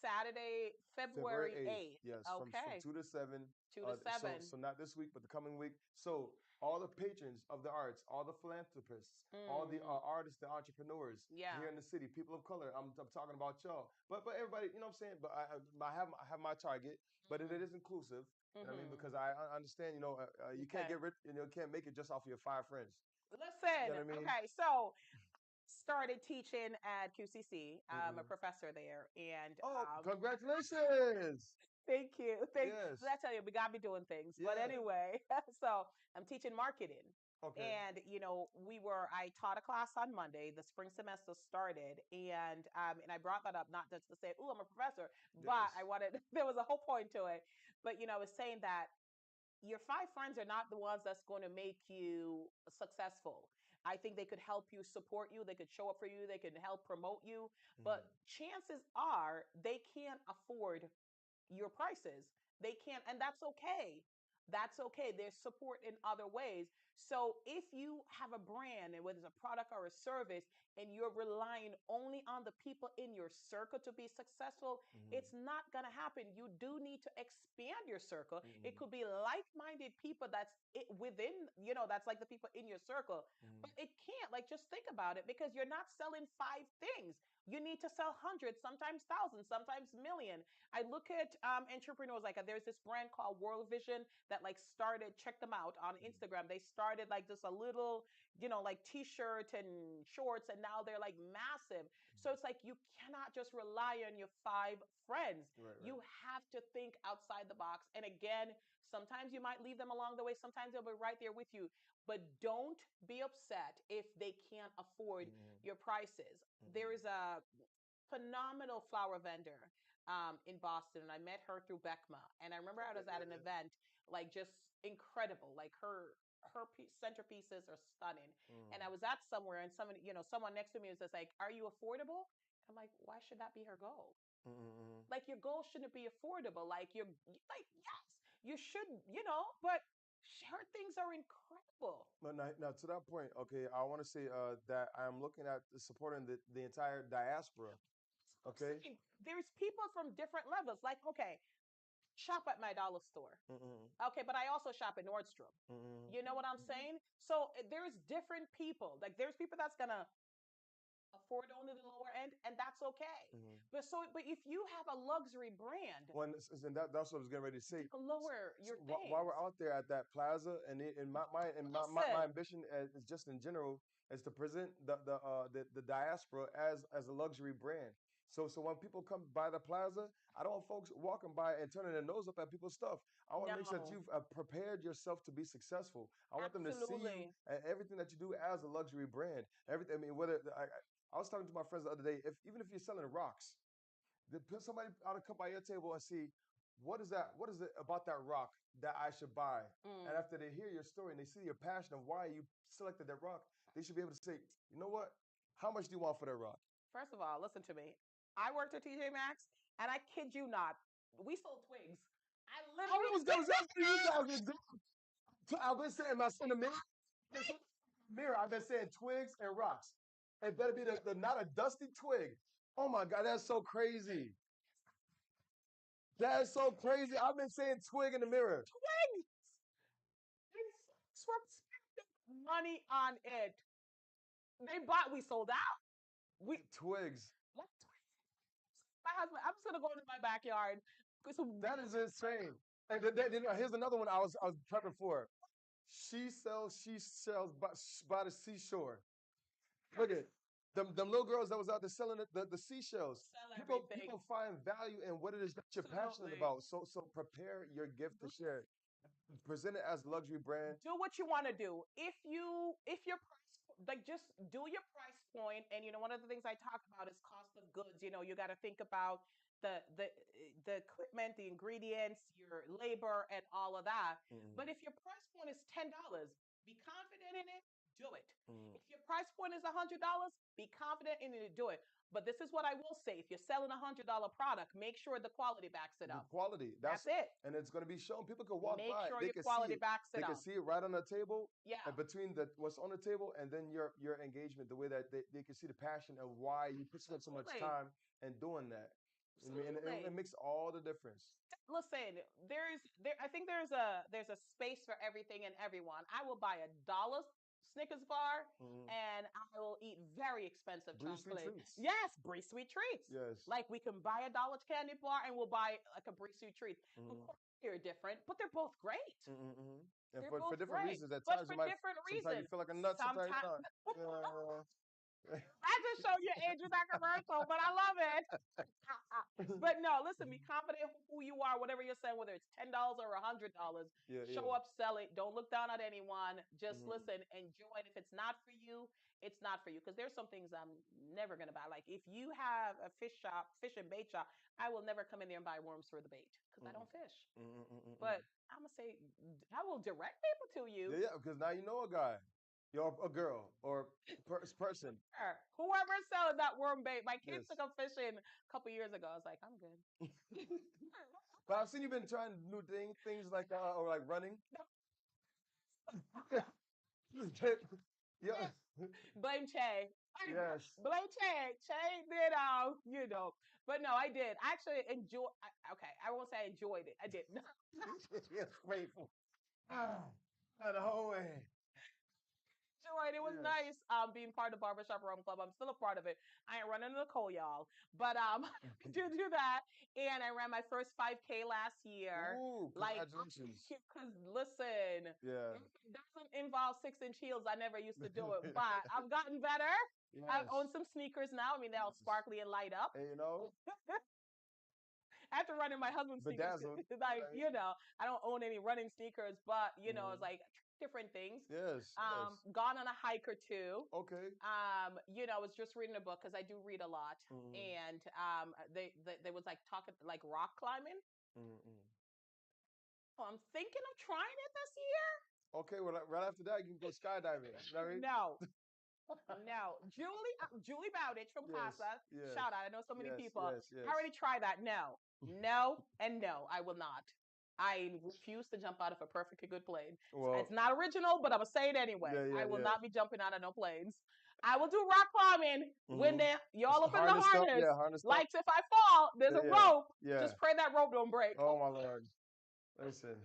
Saturday, February February 8th, 8th. yes, from Okay. 2 to 7. Two to So seven. not this week, but the coming week. So all the patrons of the arts, all the philanthropists, all the Mm, artists, the entrepreneurs here yeah. in the city, people of color. I'm talking about y'all. But everybody, you know what I'm saying. But I have my target, but it Mm-hmm. is inclusive. You know what I mean? Mm-hmm. Because I understand. You can't Okay. get rich. You can't make it just off of your 5 friends. You Listen. know what I mean? Okay. So started teaching at QCC. I'm a Mm-mm. professor there, and Oh, congratulations! thank you. Did I Yes. tell you we got me doing things? But Yeah. anyway, so I'm teaching marketing. Okay. And I taught a class on Monday. The spring semester started, and I brought that up not just to say, "Oh, I'm a professor," but I Yes. wanted there was a whole point to it. But I was saying that your 5 friends are not the ones that's going to make you successful. I think they could help you, support you, they could show up for you, they could help promote you, but Mhm. chances are they can't afford your prices. They can't, and that's okay. That's okay. There's support in other ways. So if you have a brand, and whether it's a product or a service, and you're relying only on the people in your circle to be successful, Mhm. it's not going to happen. You do need to expand your circle. It Mhm. could be like-minded people that's within, that's like the people in your circle. But Mhm. it can't. Like, just think about it, because you're not selling 5 things. You need to sell hundreds, sometimes thousands, sometimes million. I look at entrepreneurs like there's this brand called World Vision that like started. Check them out on Mhm. Instagram. They started like just a little, like t-shirt and shorts, and now they're like massive. So Mhm. it's like you cannot just rely on your 5 friends. Right, right. You have to think outside the box. And again, sometimes you might leave them along the way. Sometimes they'll be right there with you. But don't be upset if they can't afford Mhm. your prices. There Mhm. is a phenomenal flower vendor in Boston, and I met her through Beckma. And I remember I Okay, was at yeah, an yeah. event, like just incredible. Like centerpieces are stunning. And I Mm, was at somewhere, and somebody, someone next to me was just like, "Are you affordable?" I'm like, "Why should that be her goal? mm, mm. Like your goal shouldn't be affordable. Like you're like, yes, you should, but her things are incredible." But now to that point, okay, I want to say that I'm looking at supporting the entire diaspora. That's what Okay. I'm saying. There's people from different levels. Like, okay, shop at my dollar store. Mm-mm, Okay, but I also shop at Nordstrom. mm-mm, You know what I'm saying? So there's different people. Like there's people that's gonna afford only the lower end, and that's okay. mm-mm. But if you have a luxury brand, Well, and that's what I was getting ready to say. lower So your while things. we're out there at that plaza, and my Listen, ambition is just in general is to present the diaspora as a luxury brand. So when people come by the plaza, I don't want folks walking by and turning their nose up at people's stuff. I want to make sure that no, you've prepared yourself to be successful. I want them to see you absolutely. and everything that you do as a luxury brand. Everything. I mean, I was talking to my friends the other day. If even if you're selling rocks, put somebody ought to come by your table and see what is that? What is it about that rock that I should buy? And Mm. after they hear your story and they see your passion of why you selected that rock, they should be able to say, you know what? How much do you want for that rock? First of all, listen to me. I worked at TJ Maxx, and I kid you not, we sold twigs. I I literally was going to use that as an example. I've been saying my son mirror. I've been saying twigs and rocks. It better be the not a dusty twig. Oh my God, that's so crazy. That is so crazy. I've been saying twig in the mirror. twigs. Swept money on it. We sold out. We Twigs. what? My husband, I'm just gonna go into my backyard. That is insane. And here's another one I was prepping for. She sells by the seashore. Look at them little girls that was out there selling the seashells. Sell everything. People find value in what it is that you're passionate Absolutely. about. So prepare your gift to share. Present it as a luxury brand. Do what you want to do. If your price, like, just do your price point. And one of the things I talk about is cost of goods. You got to think about the equipment, the ingredients, your labor, and all of that. Mm, But if your price point is $10, be confident in it. Do it. mm. If your price point is $100, be confident in it. Do it. But this is what I will say: if you're selling $100 product, make sure the quality backs it The up. quality. That's That's it. and it's going to be shown. People can walk Make by. sure They your can see quality it. backs it They can up. see it right on the table Yeah. and between the what's on the table and then your engagement, the way that they can see the passion and why you spend so much Absolutely. time in doing that. I mean, and it Absolutely. makes all the difference. Listen, I think there's a space for everything and everyone. I will buy $1 Snickers bar, Mm. and I will eat very expensive Breeze sweet chocolate. treats. Yes, Brie Sweet Treats. Yes. Like we can buy $1 candy bar and we'll buy like a Brie Sweet Treat. The Mm, quality are different, but they're both great. And They're for both different great, reasons, at but times for you might different sometimes you reasons. feel like a nut, sometimes Sometimes you're not. I just showed your age with that commercial, but I love it. But no, listen, be confident who you are, whatever you're saying, whether it's $10 or $100. Yeah, Show yeah. up, sell it. Don't look down on anyone. Just Mhm. listen, enjoy it. If it's not for you, it's not for you. Because there's some things I'm never gonna buy. Like if you have a fish shop, fish and bait shop, I will never come in there and buy worms for the bait because I Mm, don't fish. But mm. I'm gonna say I will direct people to Yeah, you. yeah, because now you know a guy, you're a girl or person. Sure. Whoever's selling that worm bait, my kids took Yes. them fishing a couple years ago. I was like, I'm good. But I've seen you've been trying new things like or like running. Yeah. Blame Che. Yes. Blame Che. Che did, but no, I did. I actually enjoy. Okay, I won't say I enjoyed it. I did. Yes, grateful. Ah, the whole way. Enjoyed it. It was Yes. nice being part of Barbershop Rum Club. I'm still a part of it. I ain't running the coal, y'all. But I do that. And I ran my first 5K last year. Ooh, Like, congratulations. because listen, Yeah. if it doesn't involve 6-inch heels, I never used to do it. But I've gotten better. I own Yes. some sneakers now. I mean, they're all Yes. sparkly and light up. And you know, After running my husband's sneakers, bedazzled. like, Right? I don't own any running sneakers, but, it's Mhm. like different things. Yes, yes. Gone on a hike or two. Okay. I was just reading a book because I do read a lot, Mm-hmm. and they was like talking like rock climbing. Mm-hmm. Oh, I'm thinking of trying it this year. Okay, well, right after that, you can go skydiving. You know what I mean? No, no. Julie Bowditch from Yes, Casa. yes, Shout out. I know so many yes, people. yes, I yes. already tried that. No, no, and no. I will not. I refuse to jump out of a perfectly good plane. It's Well, not original, but I'm gonna say it anyway. yeah, yeah, I will yeah. not be jumping out of no planes. I will do rock climbing when Mm-hmm. they y'all up in the Harnessed up, harness. yeah, harnessed up. Like if I fall, there's a Yeah, rope. yeah. Just pray that rope don't break. Oh my Lord. Listen,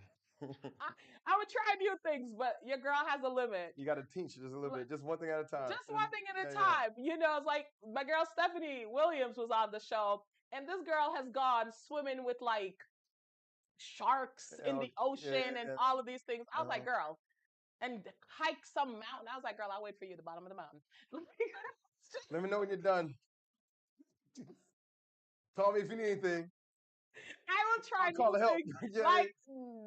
I, I would try new things, but your girl has a limit. you got to teach just a little bit, just one thing at a time. Just one thing at a Yeah, yeah. time. It's like my girl Stephanie Williams was on the show, and this girl has gone swimming with like sharks in Oh, the yeah, ocean and yeah, all of these things. I yeah. was like, girl, and hike some mountain. I was like, girl, I'll wait for you at the bottom of the mountain. Let me know when you're done. Call me if you need anything. I will try I'll call new the help. things. Yeah, Like,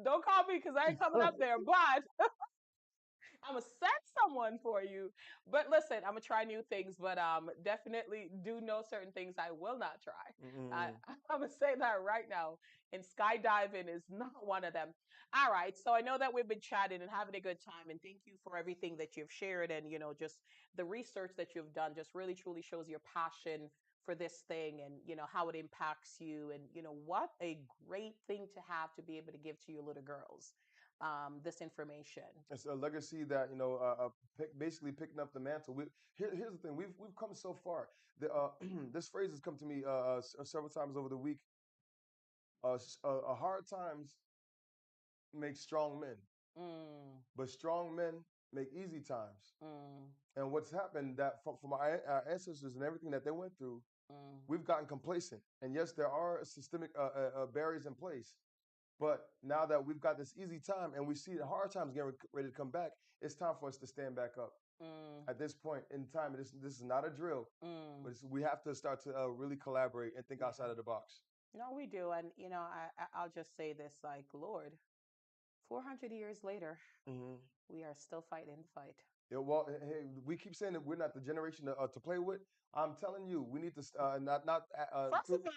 don't call me because I ain't coming yeah. up there. But I'm gonna set someone for you. But listen, I'm gonna try new things, but definitely do know certain things I will not try. I, Mm-mm. I'm gonna say that right now. And skydiving is not one of them. All right, so I know that we've been chatting and having a good time, and thank you for everything that you've shared, and just the research that you've done just really truly shows your passion for this thing, and how it impacts you, and what a great thing to have to be able to give to your little girls, this information. It's a legacy that basically picking up the mantle. Here's the thing: we've come so far. This phrase has come to me several times over the week. Hard times make strong men, Mm, but strong men make easy times. mm, And what's happened that from our ancestors and everything that they went through, mm, we've gotten complacent. And yes, there are systemic barriers in place. But now that we've got this easy time and we see the hard times getting ready to come back, it's time for us to stand back up. mm, At this point in time, this is not a drill, mm. but we have to start to really collaborate and think Yeah. outside of the box. No, we do. And, I'll just say this like, Lord, 400 years later, Hmm. we are still fighting the fight. Yeah, well, hey, we keep saying that we're not the generation to play with. I'm telling you, we need to not First of through. all,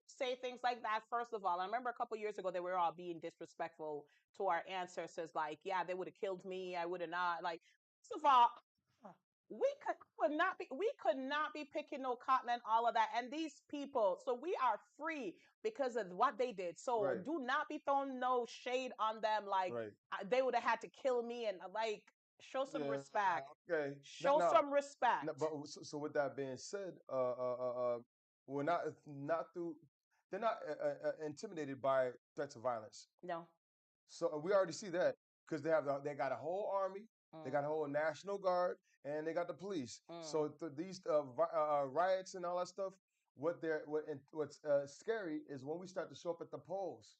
say things like that. First of all, I remember a couple years ago they were all being disrespectful to our ancestors. Like, yeah, they would have killed me. I would have not. Like, first of all, we could not be picking no cotton and all of that. And these people, so we are free because of what they did. So Right, do not be throwing no shade on them. Like, right. they would have had to kill me, and like, show some Yeah. respect. Okay. Now, Show now, some now respect. but so with that being said, we're not through. They're not intimidated by threats of violence. No. So we already see that because they got a whole army, they Mm, got a whole national guard, and they got the police. mm. So these riots and all that stuff, what's scary is when we start to show up at the polls.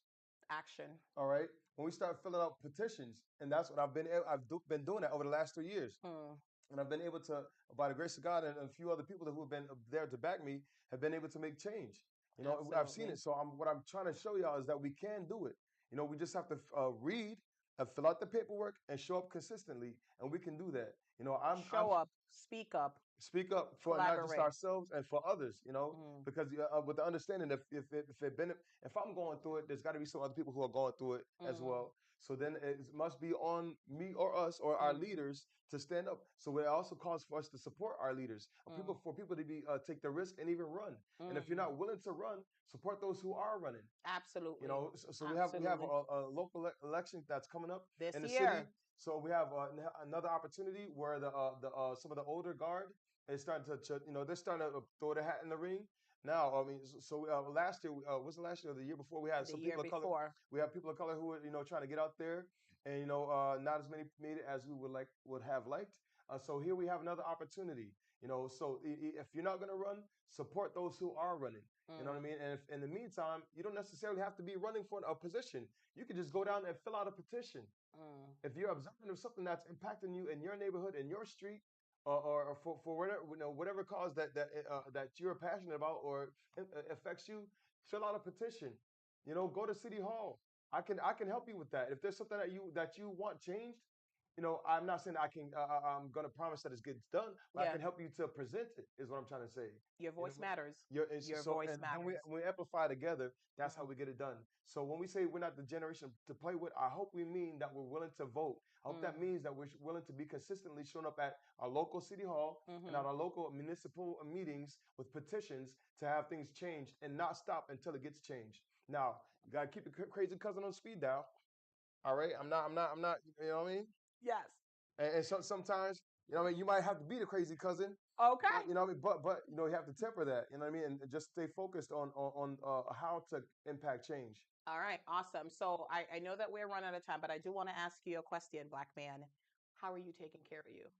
Action. All right, when we start filling out petitions, and that's what been doing that over the last 3 years, Mm, and I've been able to, by the grace of God, and a few other people who have been there to back me, have been able to make change. I've seen absolutely. it. So what I'm trying to show y'all is that we can do it. We just have to read and fill out the paperwork and show up consistently, and we can do that. I'm Show up, speak up, speak up for not just collaborate. ourselves and for others, Mm, because with the understanding if I'm going through it, there's got to be some other people who are going through it as mm, well. So then it must be on me or us or our mm, leaders to stand up. So it also calls for us to support our leaders, or mm, people to be take the risk and even run. And if you're mm. not willing to run, support those who are running. Absolutely. So we have Absolutely. a local election that's coming up This in the city. year, So we have another opportunity where the some of the older guard is starting they're starting to throw their hat in the ring. Now, I mean, last year, was the last year or the year before, we had the some year people of color. before. We have people of color who were trying to get out there, and not as many made it as we would have liked. So here we have another opportunity. So if you're not going to run, support those who are running. You know what I Mm, mean? And if in the meantime, you don't necessarily have to be running for a position. You could just go down and fill out a petition. mm, If you're observing of something that's impacting you in your neighborhood, in your street, or for whatever whatever cause that you're passionate about or affects you, fill out a petition. Go to City Hall. I can help you with that. If there's something that you want changed, I'm not saying I can. I'm going to promise that it gets done, but I Yeah. can help you to present it. Is what I'm trying to say. Your You know, voice matters. Your so voice and then we matters. we amplify together. That's how Hmm. we get it done. So when we say we're not the generation to play with, I hope we mean that we're willing to vote. I hope that Hmm. means that we're willing to be consistently showing up at our local city hall and Hmm. at our local municipal meetings with petitions to have things changed and not stop until it gets changed. Now, you gotta keep the crazy cousin on speed dial. All right, I'm not. You know what I mean? Yes. And so sometimes, what I mean, you might have to be the crazy cousin. Okay. What I mean, but you have to temper that. You know what I mean, and just stay focused on how to impact change. All right. Awesome. So I know that we're running out of time, but I do want to ask you a question, Black man. How are you taking care of you?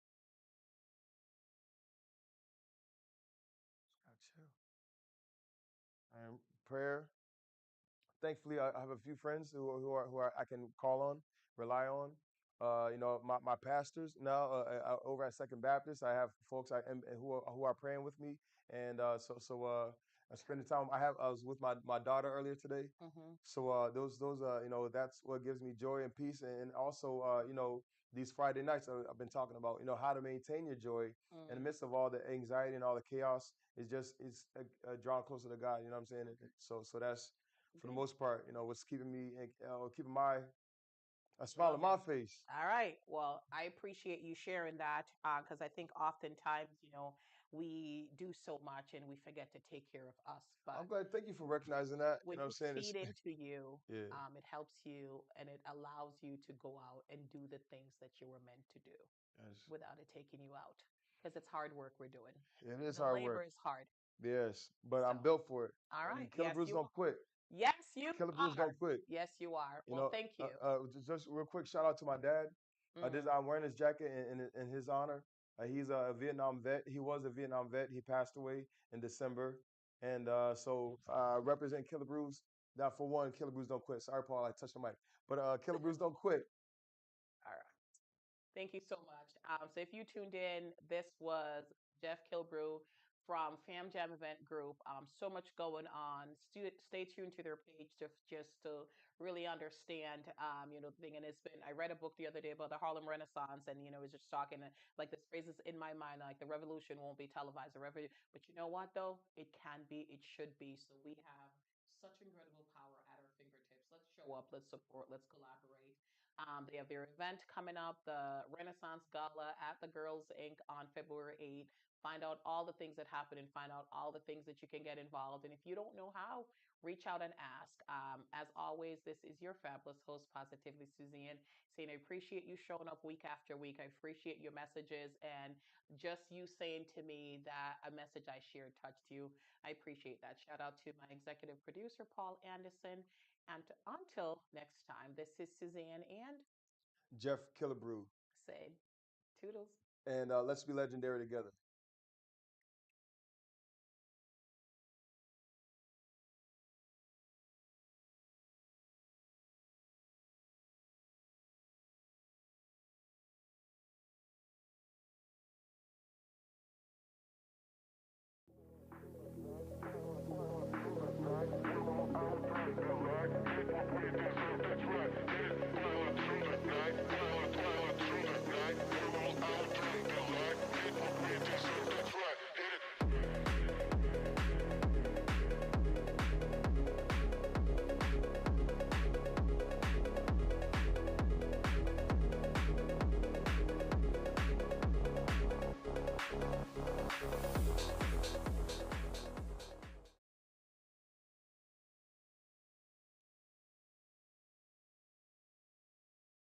Gotcha. Prayer. Thankfully, I have a few friends who I can call on, rely on. My pastors now over at Second Baptist, I have folks who are praying with me, and I spend the time. I was with my daughter earlier today, Hmm. so those that's what gives me joy and peace, and also these Friday nights I've been talking about how to maintain your joy in the Mm. midst of all the anxiety and all the chaos. It's drawn closer to God. You know what I'm saying? So that's for the Okay. most part, what's keeping me, keeping my a smile on Love my it. face. All right. Well, I appreciate you sharing that because I think oftentimes, we do so much and we forget to take care of us. I'm But glad. Thank you for recognizing that. You when know what I'm we saying? feed into you, Yeah. it helps you and it allows you to go out and do the things that you were meant to do Yes. without it taking you out because it's hard work we're doing. It is The hard labor work. is hard. Yes, but I'm So, built for it. all right. And Killer Yes, Brews you don't are. quit. Yes, you Killer Brews are. don't quit. Yes, you are. You Well, know, thank you. just real quick shout out to my dad. Mm. I'm wearing his jacket in his honor. He's a Vietnam vet. He was a Vietnam vet. He passed away in December, and represent Killer Brews. Now, for one, Killer Brews don't quit. Sorry, Paul, I touched the mic, but Killer Brews don't quit. All right. Thank you so much. So if you tuned in, this was Geoff Killebrew from Fam Jam Event Group. So much going on. Stay tuned to their page to just to really understand, the thing. And it's been. I read a book the other day about the Harlem Renaissance, and it was just talking like this phrase is in my mind, like the revolution won't be televised, but you know what though? It can be. It should be. So we have such incredible power at our fingertips. Let's show up. Let's support. Let's collaborate. They have their event coming up, the Renaissance Gala at the Girls Inc. on February 8th. Find out all the things that happen and find out all the things that you can get involved. And if you don't know how, reach out and ask. As always, this is your fabulous host, Positively Suzanne, saying I appreciate you showing up week after week. I appreciate your messages and just you saying to me that a message I shared touched you. I appreciate that. Shout out to my executive producer, Paul Anderson. And until next time, this is Suzanne and Jeff Killebrew, say toodles. and let's be legendary together.